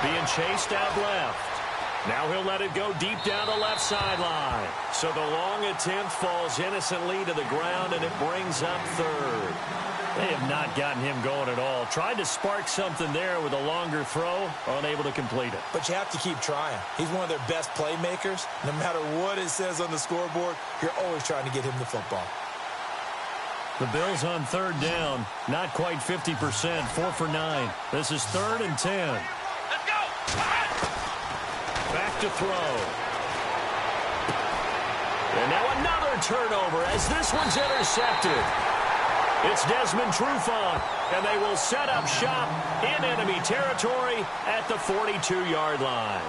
Being chased out left. Now he'll let it go deep down the left sideline. So the long attempt falls innocently to the ground, and it brings up 3rd. They have not gotten him going at all. Tried to spark something there with a longer throw, unable to complete it. But you have to keep trying. He's one of their best playmakers. No matter what it says on the scoreboard, you're always trying to get him the football. The Bills on 3rd down, not quite 50%, 4 for 9. This is 3rd and 10. Let's go! Back to throw. And now another turnover as this one's intercepted. It's Desmond Trufant, and they will set up shop in enemy territory at the 42-yard line.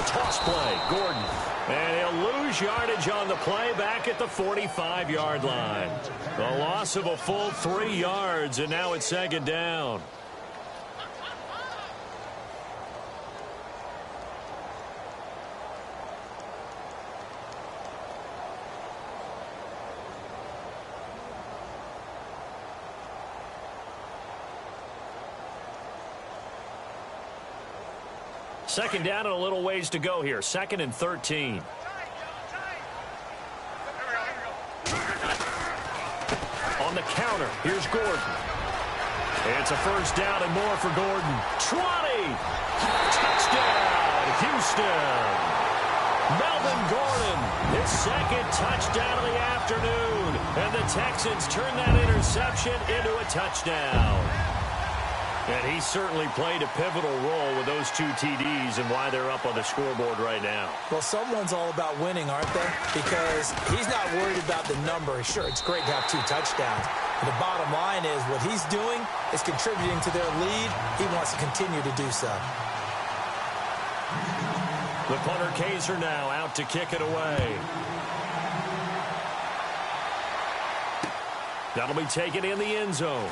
Toss play, Gordon. And he'll lose yardage on the play back at the 45-yard line. A loss of a full 3 yards, and now it's 2nd down. Second down and a little ways to go here. 2nd and 13. On the counter, here's Gordon. It's a first down and more for Gordon. 20! Touchdown, Houston! Melvin Gordon, his 2nd touchdown of the afternoon. And the Texans turn that interception into a touchdown. And he certainly played a pivotal role with those 2 TDs and why they're up on the scoreboard right now. Well, someone's all about winning, aren't they? Because he's not worried about the number. Sure, it's great to have 2 touchdowns. But the bottom line is what he's doing is contributing to their lead. He wants to continue to do so. The punter Kaiser now out to kick it away. That'll be taken in the end zone.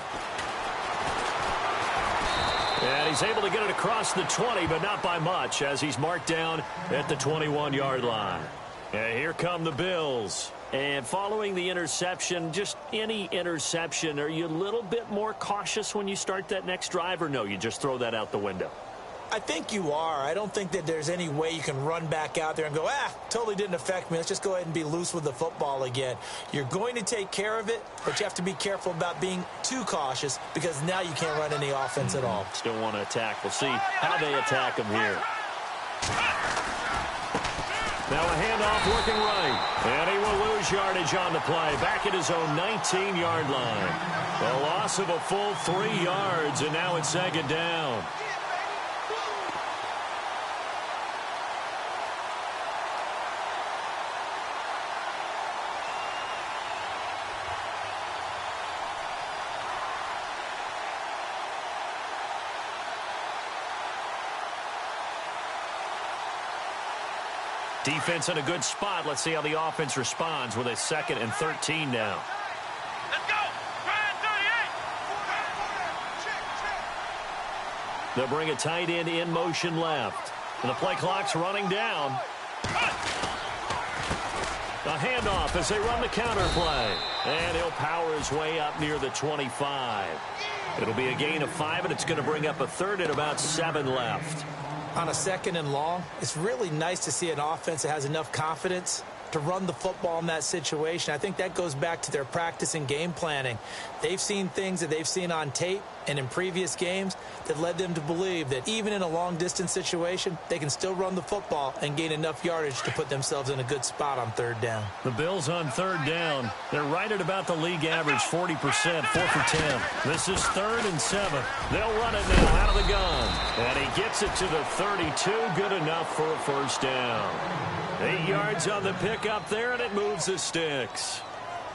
And he's able to get it across the 20, but not by much, as he's marked down at the 21-yard line. And here come the Bills. And following the interception, just any interception, are you a little bit more cautious when you start that next drive, or no, you just throw that out the window? I think you are. I don't think that there's any way you can run back out there and go, totally didn't affect me. Let's just go ahead and be loose with the football again. You're going to take care of it, but you have to be careful about being too cautious because now you can't run any offense at all. Still want to attack. We'll see how they attack him here. Now a handoff working right. And he will lose yardage on the play. Back at his own 19-yard line. A loss of a full 3 yards, and now it's 2nd down. Defense in a good spot. Let's see how the offense responds with a 2nd and 13 now. Let's go. They'll bring a tight end in motion left. And the play clock's running down. A handoff as they run the counter play. And he'll power his way up near the 25. It'll be a gain of 5, and it's going to bring up a 3rd and about 7 left. On a 2nd and long, it's really nice to see an offense that has enough confidence to run the football in that situation. I think that goes back to their practice and game planning. They've seen things that they've seen on tape and in previous games that led them to believe that even in a long-distance situation, they can still run the football and gain enough yardage to put themselves in a good spot on 3rd down. The Bills on 3rd down. They're right at about the league average, 40%, 4 for 10. This is 3rd and 7. They'll run it now out of the gun. And he gets it to the 32. Good enough for a 1st down. 8 yards on the pickup there, and it moves the sticks.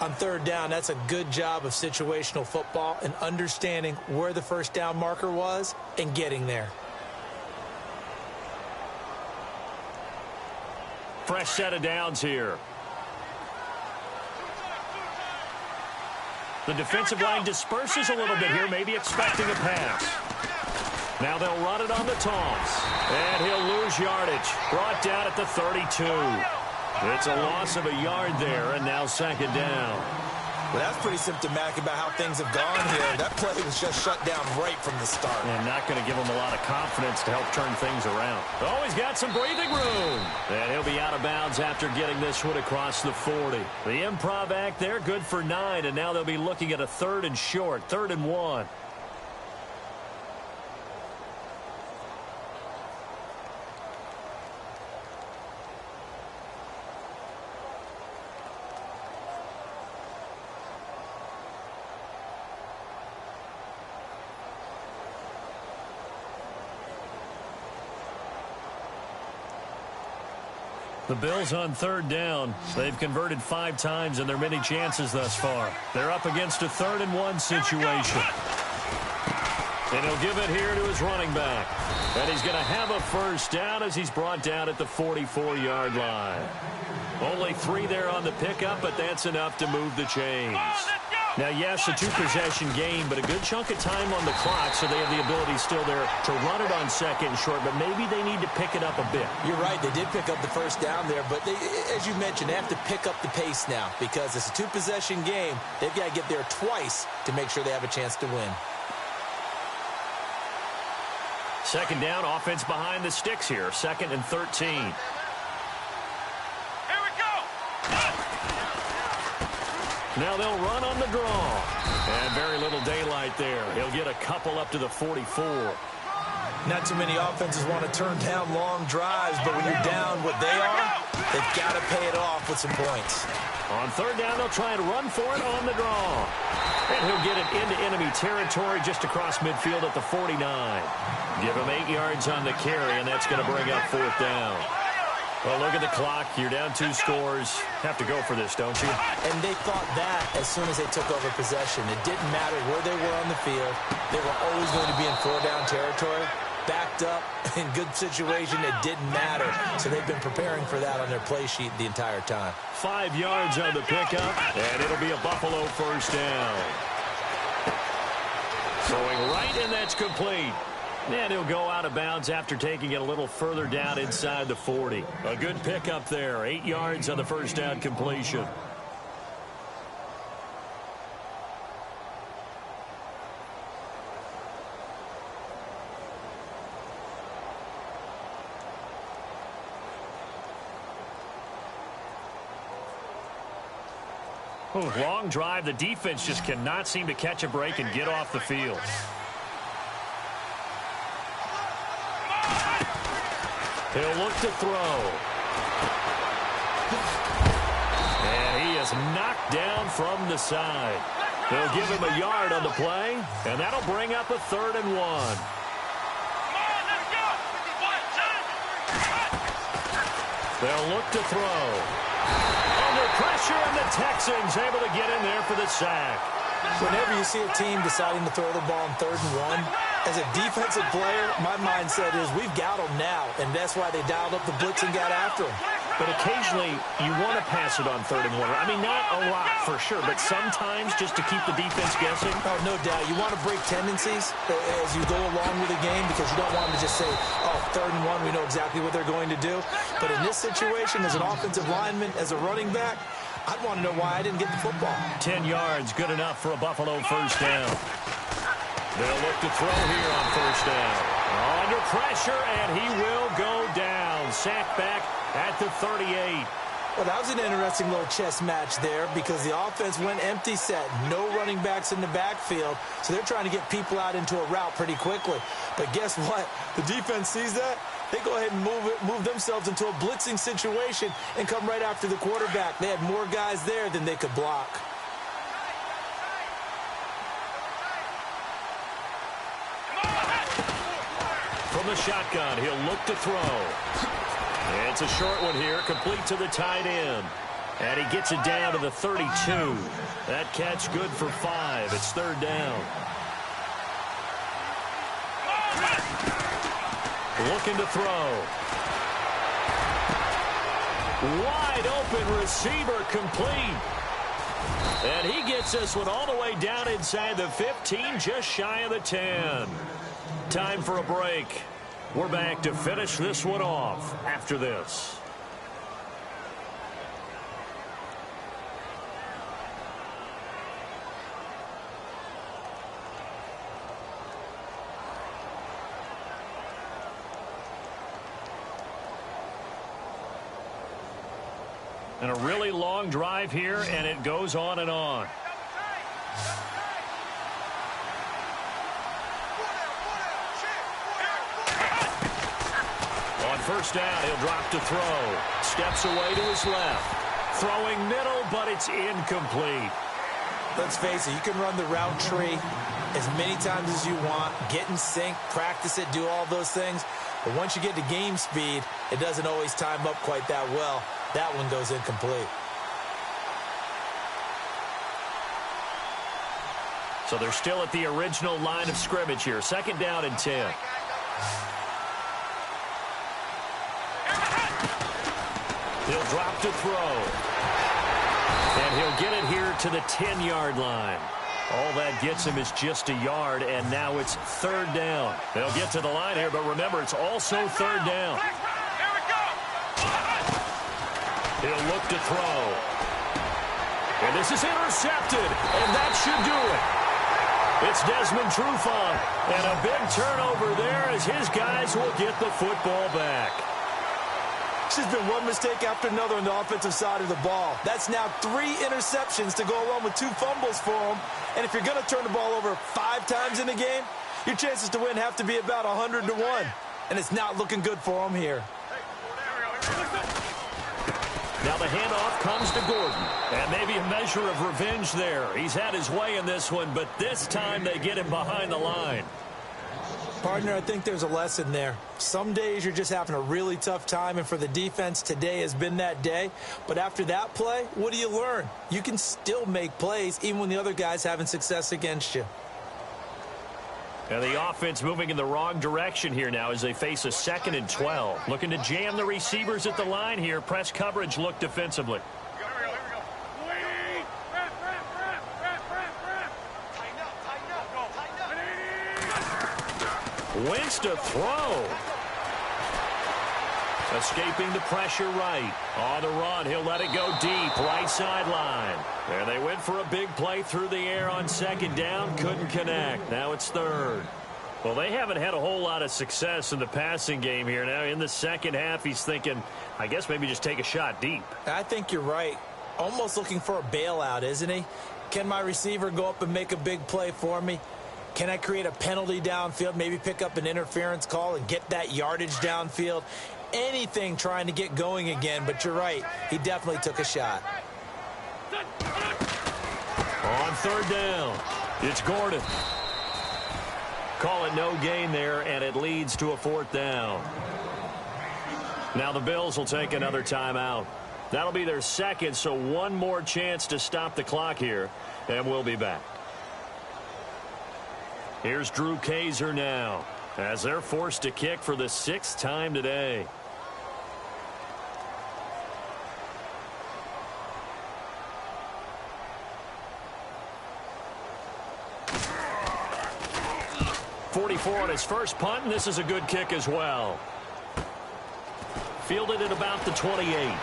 On 3rd down, that's a good job of situational football and understanding where the 1st down marker was and getting there. Fresh set of downs here. The defensive line disperses a little bit here, maybe expecting a pass. Now they'll run it on the toss. And he'll lose yardage. Brought down at the 32. It's a loss of a yard there, and now 2nd down. Well, that's pretty symptomatic about how things have gone here. That play was just shut down right from the start. And not going to give him a lot of confidence to help turn things around. Oh, he's got some breathing room. And he'll be out of bounds after getting this one across the 40. The improv act there, good for 9, and now they'll be looking at a 3rd and short, 3rd and 1. The Bills on 3rd down. They've converted 5 times in their many chances thus far. They're up against a 3rd and 1 situation. And he'll give it here to his running back. And he's going to have a 1st down as he's brought down at the 44-yard line. Only 3 there on the pickup, but that's enough to move the chains. Now, yes, a 2-possession game, but a good chunk of time on the clock, so they have the ability still there to run it on 2nd and short, but maybe they need to pick it up a bit. You're right. They did pick up the 1st down there, but they, as you mentioned, they have to pick up the pace now because it's a 2-possession game. They've got to get there twice to make sure they have a chance to win. 2nd down, offense behind the sticks here, 2nd and 13. Now they'll run on the draw. And very little daylight there. He'll get a couple up to the 44. Not too many offenses want to turn down long drives, but when you're down what they are, they've got to pay it off with some points. On 3rd down, they'll try and run for it on the draw. And he'll get it into enemy territory just across midfield at the 49. Give him 8 yards on the carry, and that's going to bring up 4th down. Well, look at the clock. You're down 2 scores. Have to go for this, don't you? And they thought that as soon as they took over possession. It didn't matter where they were on the field. They were always going to be in 4-down territory. Backed up, in good situation, it didn't matter. So they've been preparing for that on their play sheet the entire time. 5 yards on the pickup, and it'll be a Buffalo 1st down. Throwing right, and that's complete. And he'll go out of bounds after taking it a little further down inside the 40. A good pickup there. 8 yards on the 1st down completion. Long drive. The defense just cannot seem to catch a break and get off the field. He'll look to throw. And he is knocked down from the side. They'll give him a yard on the play, and that'll bring up a 3rd and 1. They'll look to throw. Under pressure, and the Texans able to get in there for the sack. Whenever you see a team deciding to throw the ball on 3rd and 1, as a defensive player, my mindset is we've got them now, and that's why they dialed up the blitz and got after them. But occasionally, you want to pass it on 3rd and 1. I mean, not a lot for sure, but sometimes just to keep the defense guessing. Oh, no doubt. You want to break tendencies as you go along with the game because you don't want them to just say, oh, 3rd and 1, we know exactly what they're going to do. But in this situation, as an offensive lineman, as a running back, I'd want to know why I didn't get the football. 10 yards, good enough for a Buffalo 1st down. They'll look to throw here on 1st down. Under pressure, and he will go down. Sacked back at the 38. Well, that was an interesting little chess match there because the offense went empty set. No running backs in the backfield, so they're trying to get people out into a route pretty quickly. But guess what? The defense sees that. They go ahead and move themselves into a blitzing situation and come right after the quarterback. They had more guys there than they could block. From the shotgun, he'll look to throw. It's a short one here, complete to the tight end. And he gets it down to the 32. That catch good for 5. It's 3rd down. Looking to throw. Wide open receiver complete. And he gets this one all the way down inside the 15, just shy of the 10. Time for a break. We're back to finish this one off after this. And a really long drive here, and it goes on and on. On 1st down, he'll drop to throw. Steps away to his left. Throwing middle, but it's incomplete. Let's face it, you can run the route tree as many times as you want, get in sync, practice it, do all those things. But once you get to game speed, it doesn't always time up quite that well. That one goes incomplete. So they're still at the original line of scrimmage here. 2nd down and 10. He'll drop to throw. And he'll get it here to the 10-yard line. All that gets him is just a yard, and now it's 3rd down. They'll get to the line here, but remember, it's also 3rd down. He'll look to throw. And this is intercepted, and that should do it. It's Desmond Trufant, and a big turnover there as his guys will get the football back. It's just been one mistake after another on the offensive side of the ball. That's now 3 interceptions to go along with 2 fumbles for him. And if you're going to turn the ball over 5 times in the game, your chances to win have to be about 100 to 1. And it's not looking good for him here. Now the handoff comes to Gordon. And maybe a measure of revenge there. He's had his way in this one, but this time they get him behind the line. Partner, I think there's a lesson there. Some days you're just having a really tough time, and for the defense, today has been that day. But after that play, what do you learn? You can still make plays even when the other guy's having success against you. And the offense moving in the wrong direction here now as they face a 2nd and 12. Looking to jam the receivers at the line here. Press coverage look defensively. Wins to throw. Escaping the pressure right. On the run, he'll let it go deep. Right sideline. And they went for a big play through the air on 2nd down. Couldn't connect. Now it's 3rd. Well, they haven't had a whole lot of success in the passing game here. Now in the second half, he's thinking, I guess maybe just take a shot deep. I think you're right. Almost looking for a bailout, isn't he? Can my receiver go up and make a big play for me? Can I create a penalty downfield, maybe pick up an interference call and get that yardage downfield? Anything trying to get going again, but you're right. He definitely took a shot. On 3rd down, it's Gordon. Call it no gain there, and it leads to a 4th down. Now the Bills will take another timeout. That'll be their 2nd, so one more chance to stop the clock here, and we'll be back. Here's Drew Kaiser now as they're forced to kick for the 6th time today. .44 on his first punt, and this is a good kick as well. Fielded at about the 28.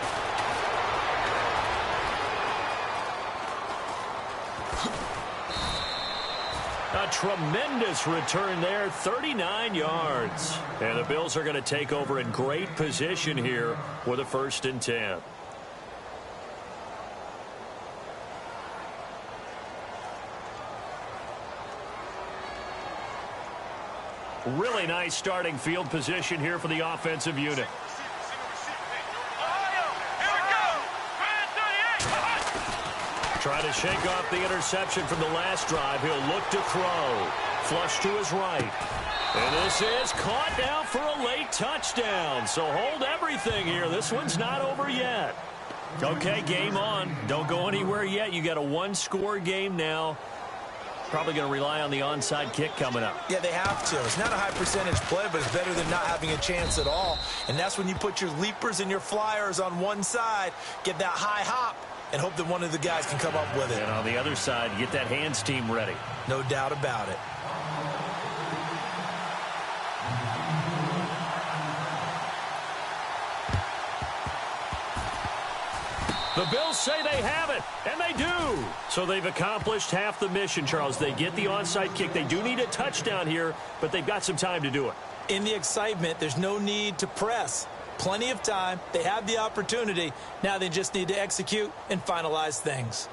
A tremendous return there, 39 yards. And the Bills are going to take over in great position here with a 1st and 10. Really nice starting field position here for the offensive unit. Try to shake off the interception from the last drive. He'll look to throw. Flush to his right. And this is caught now for a late touchdown. So hold everything here. This one's not over yet. Okay, game on. Don't go anywhere yet. You got a 1-score game now. Probably going to rely on the onside kick coming up. Yeah, they have to. It's not a high percentage play, but it's better than not having a chance at all. And that's when you put your leapers and your flyers on one side, get that high hop, and hope that one of the guys can come up with it. And on the other side, get that hands team ready. No doubt about it. The Bills say they have it, and they do. So they've accomplished half the mission, Charles. They get the onside kick. They do need a touchdown here, but they've got some time to do it. In the excitement, there's no need to press. Plenty of time. They have the opportunity. Now they just need to execute and finalize things.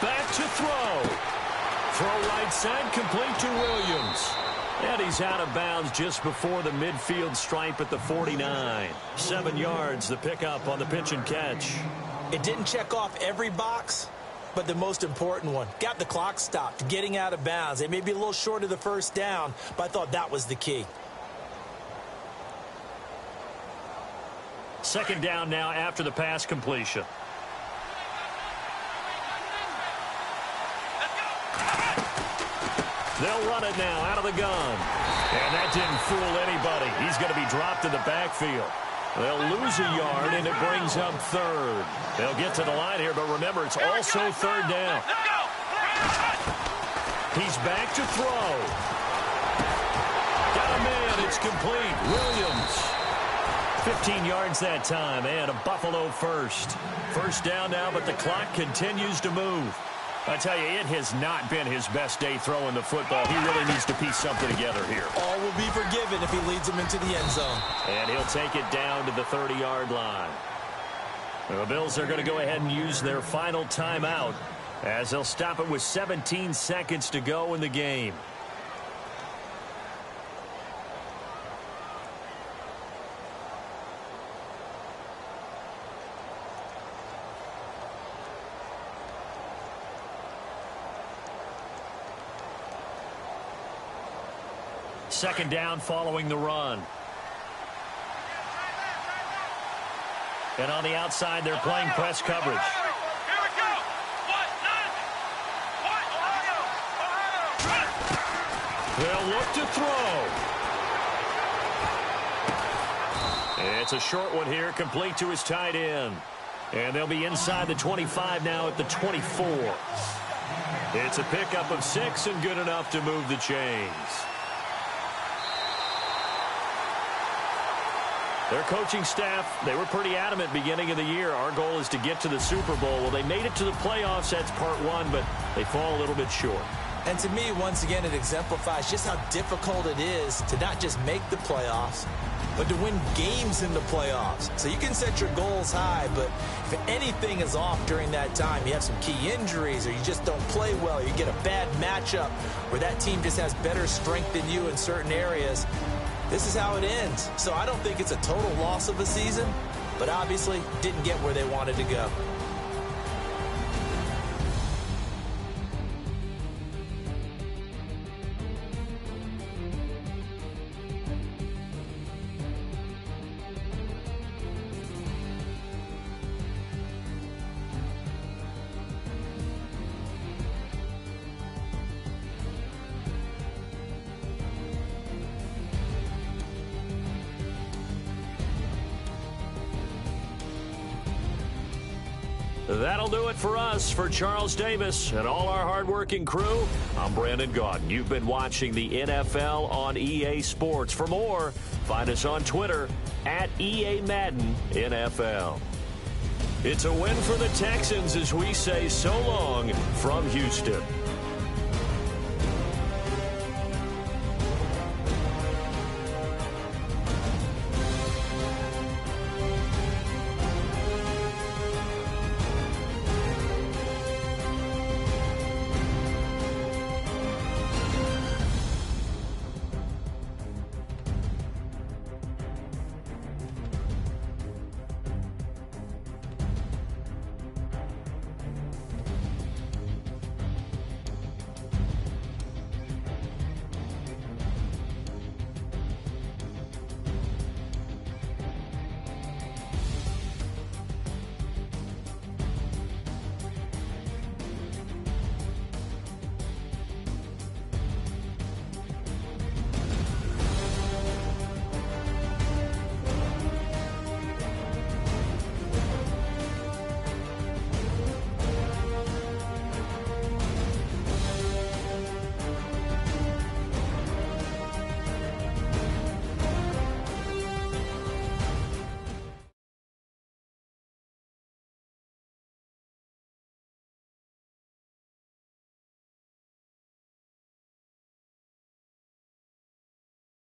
Back to throw. Throw right side, complete to Williams. And he's out of bounds just before the midfield stripe at the 49. 7 yards, the pickup on the pitch and catch. It didn't check off every box, but the most important one. Got the clock stopped, getting out of bounds. They may be a little short of the first down, but I thought that was the key. Second down now after the pass completion. They'll run it now out of the gun. And that didn't fool anybody. He's going to be dropped in the backfield. They'll lose a yard, and it brings up third. They'll get to the line here, but remember, it's also third down. He's back to throw. Got a man. It's complete. Williams. 15 yards that time, and a Buffalo first. First down now, but the clock continues to move. I tell you, it has not been his best day throwing the football. He really needs to piece something together here. All will be forgiven if he leads them into the end zone. And he'll take it down to the 30-yard line. The Bills are going to go ahead and use their final timeout as they'll stop it with 17 seconds to go in the game. Second down following the run. And on the outside, they're playing press coverage. Here we go. They'll look to throw. It's a short one here, complete to his tight end. And they'll be inside the 25 now at the 24. It's a pickup of 6 and good enough to move the chains. Their coaching staff, they were pretty adamant beginning of the year. Our goal is to get to the Super Bowl. Well, they made it to the playoffs. That's part one, but they fall a little bit short. And to me, once again, it exemplifies just how difficult it is to not just make the playoffs, but to win games in the playoffs. So you can set your goals high, but if anything is off during that time, you have some key injuries or you just don't play well, or you get a bad matchup where that team just has better strength than you in certain areas, this is how it ends. So I don't think it's a total loss of a season, but obviously didn't get where they wanted to go. That'll do it for us. For Charles Davis and all our hardworking crew, I'm Brandon Gaudin. You've been watching the NFL on EA Sports. For more, find us on Twitter at EA Madden NFL. It's a win for the Texans as we say so long from Houston.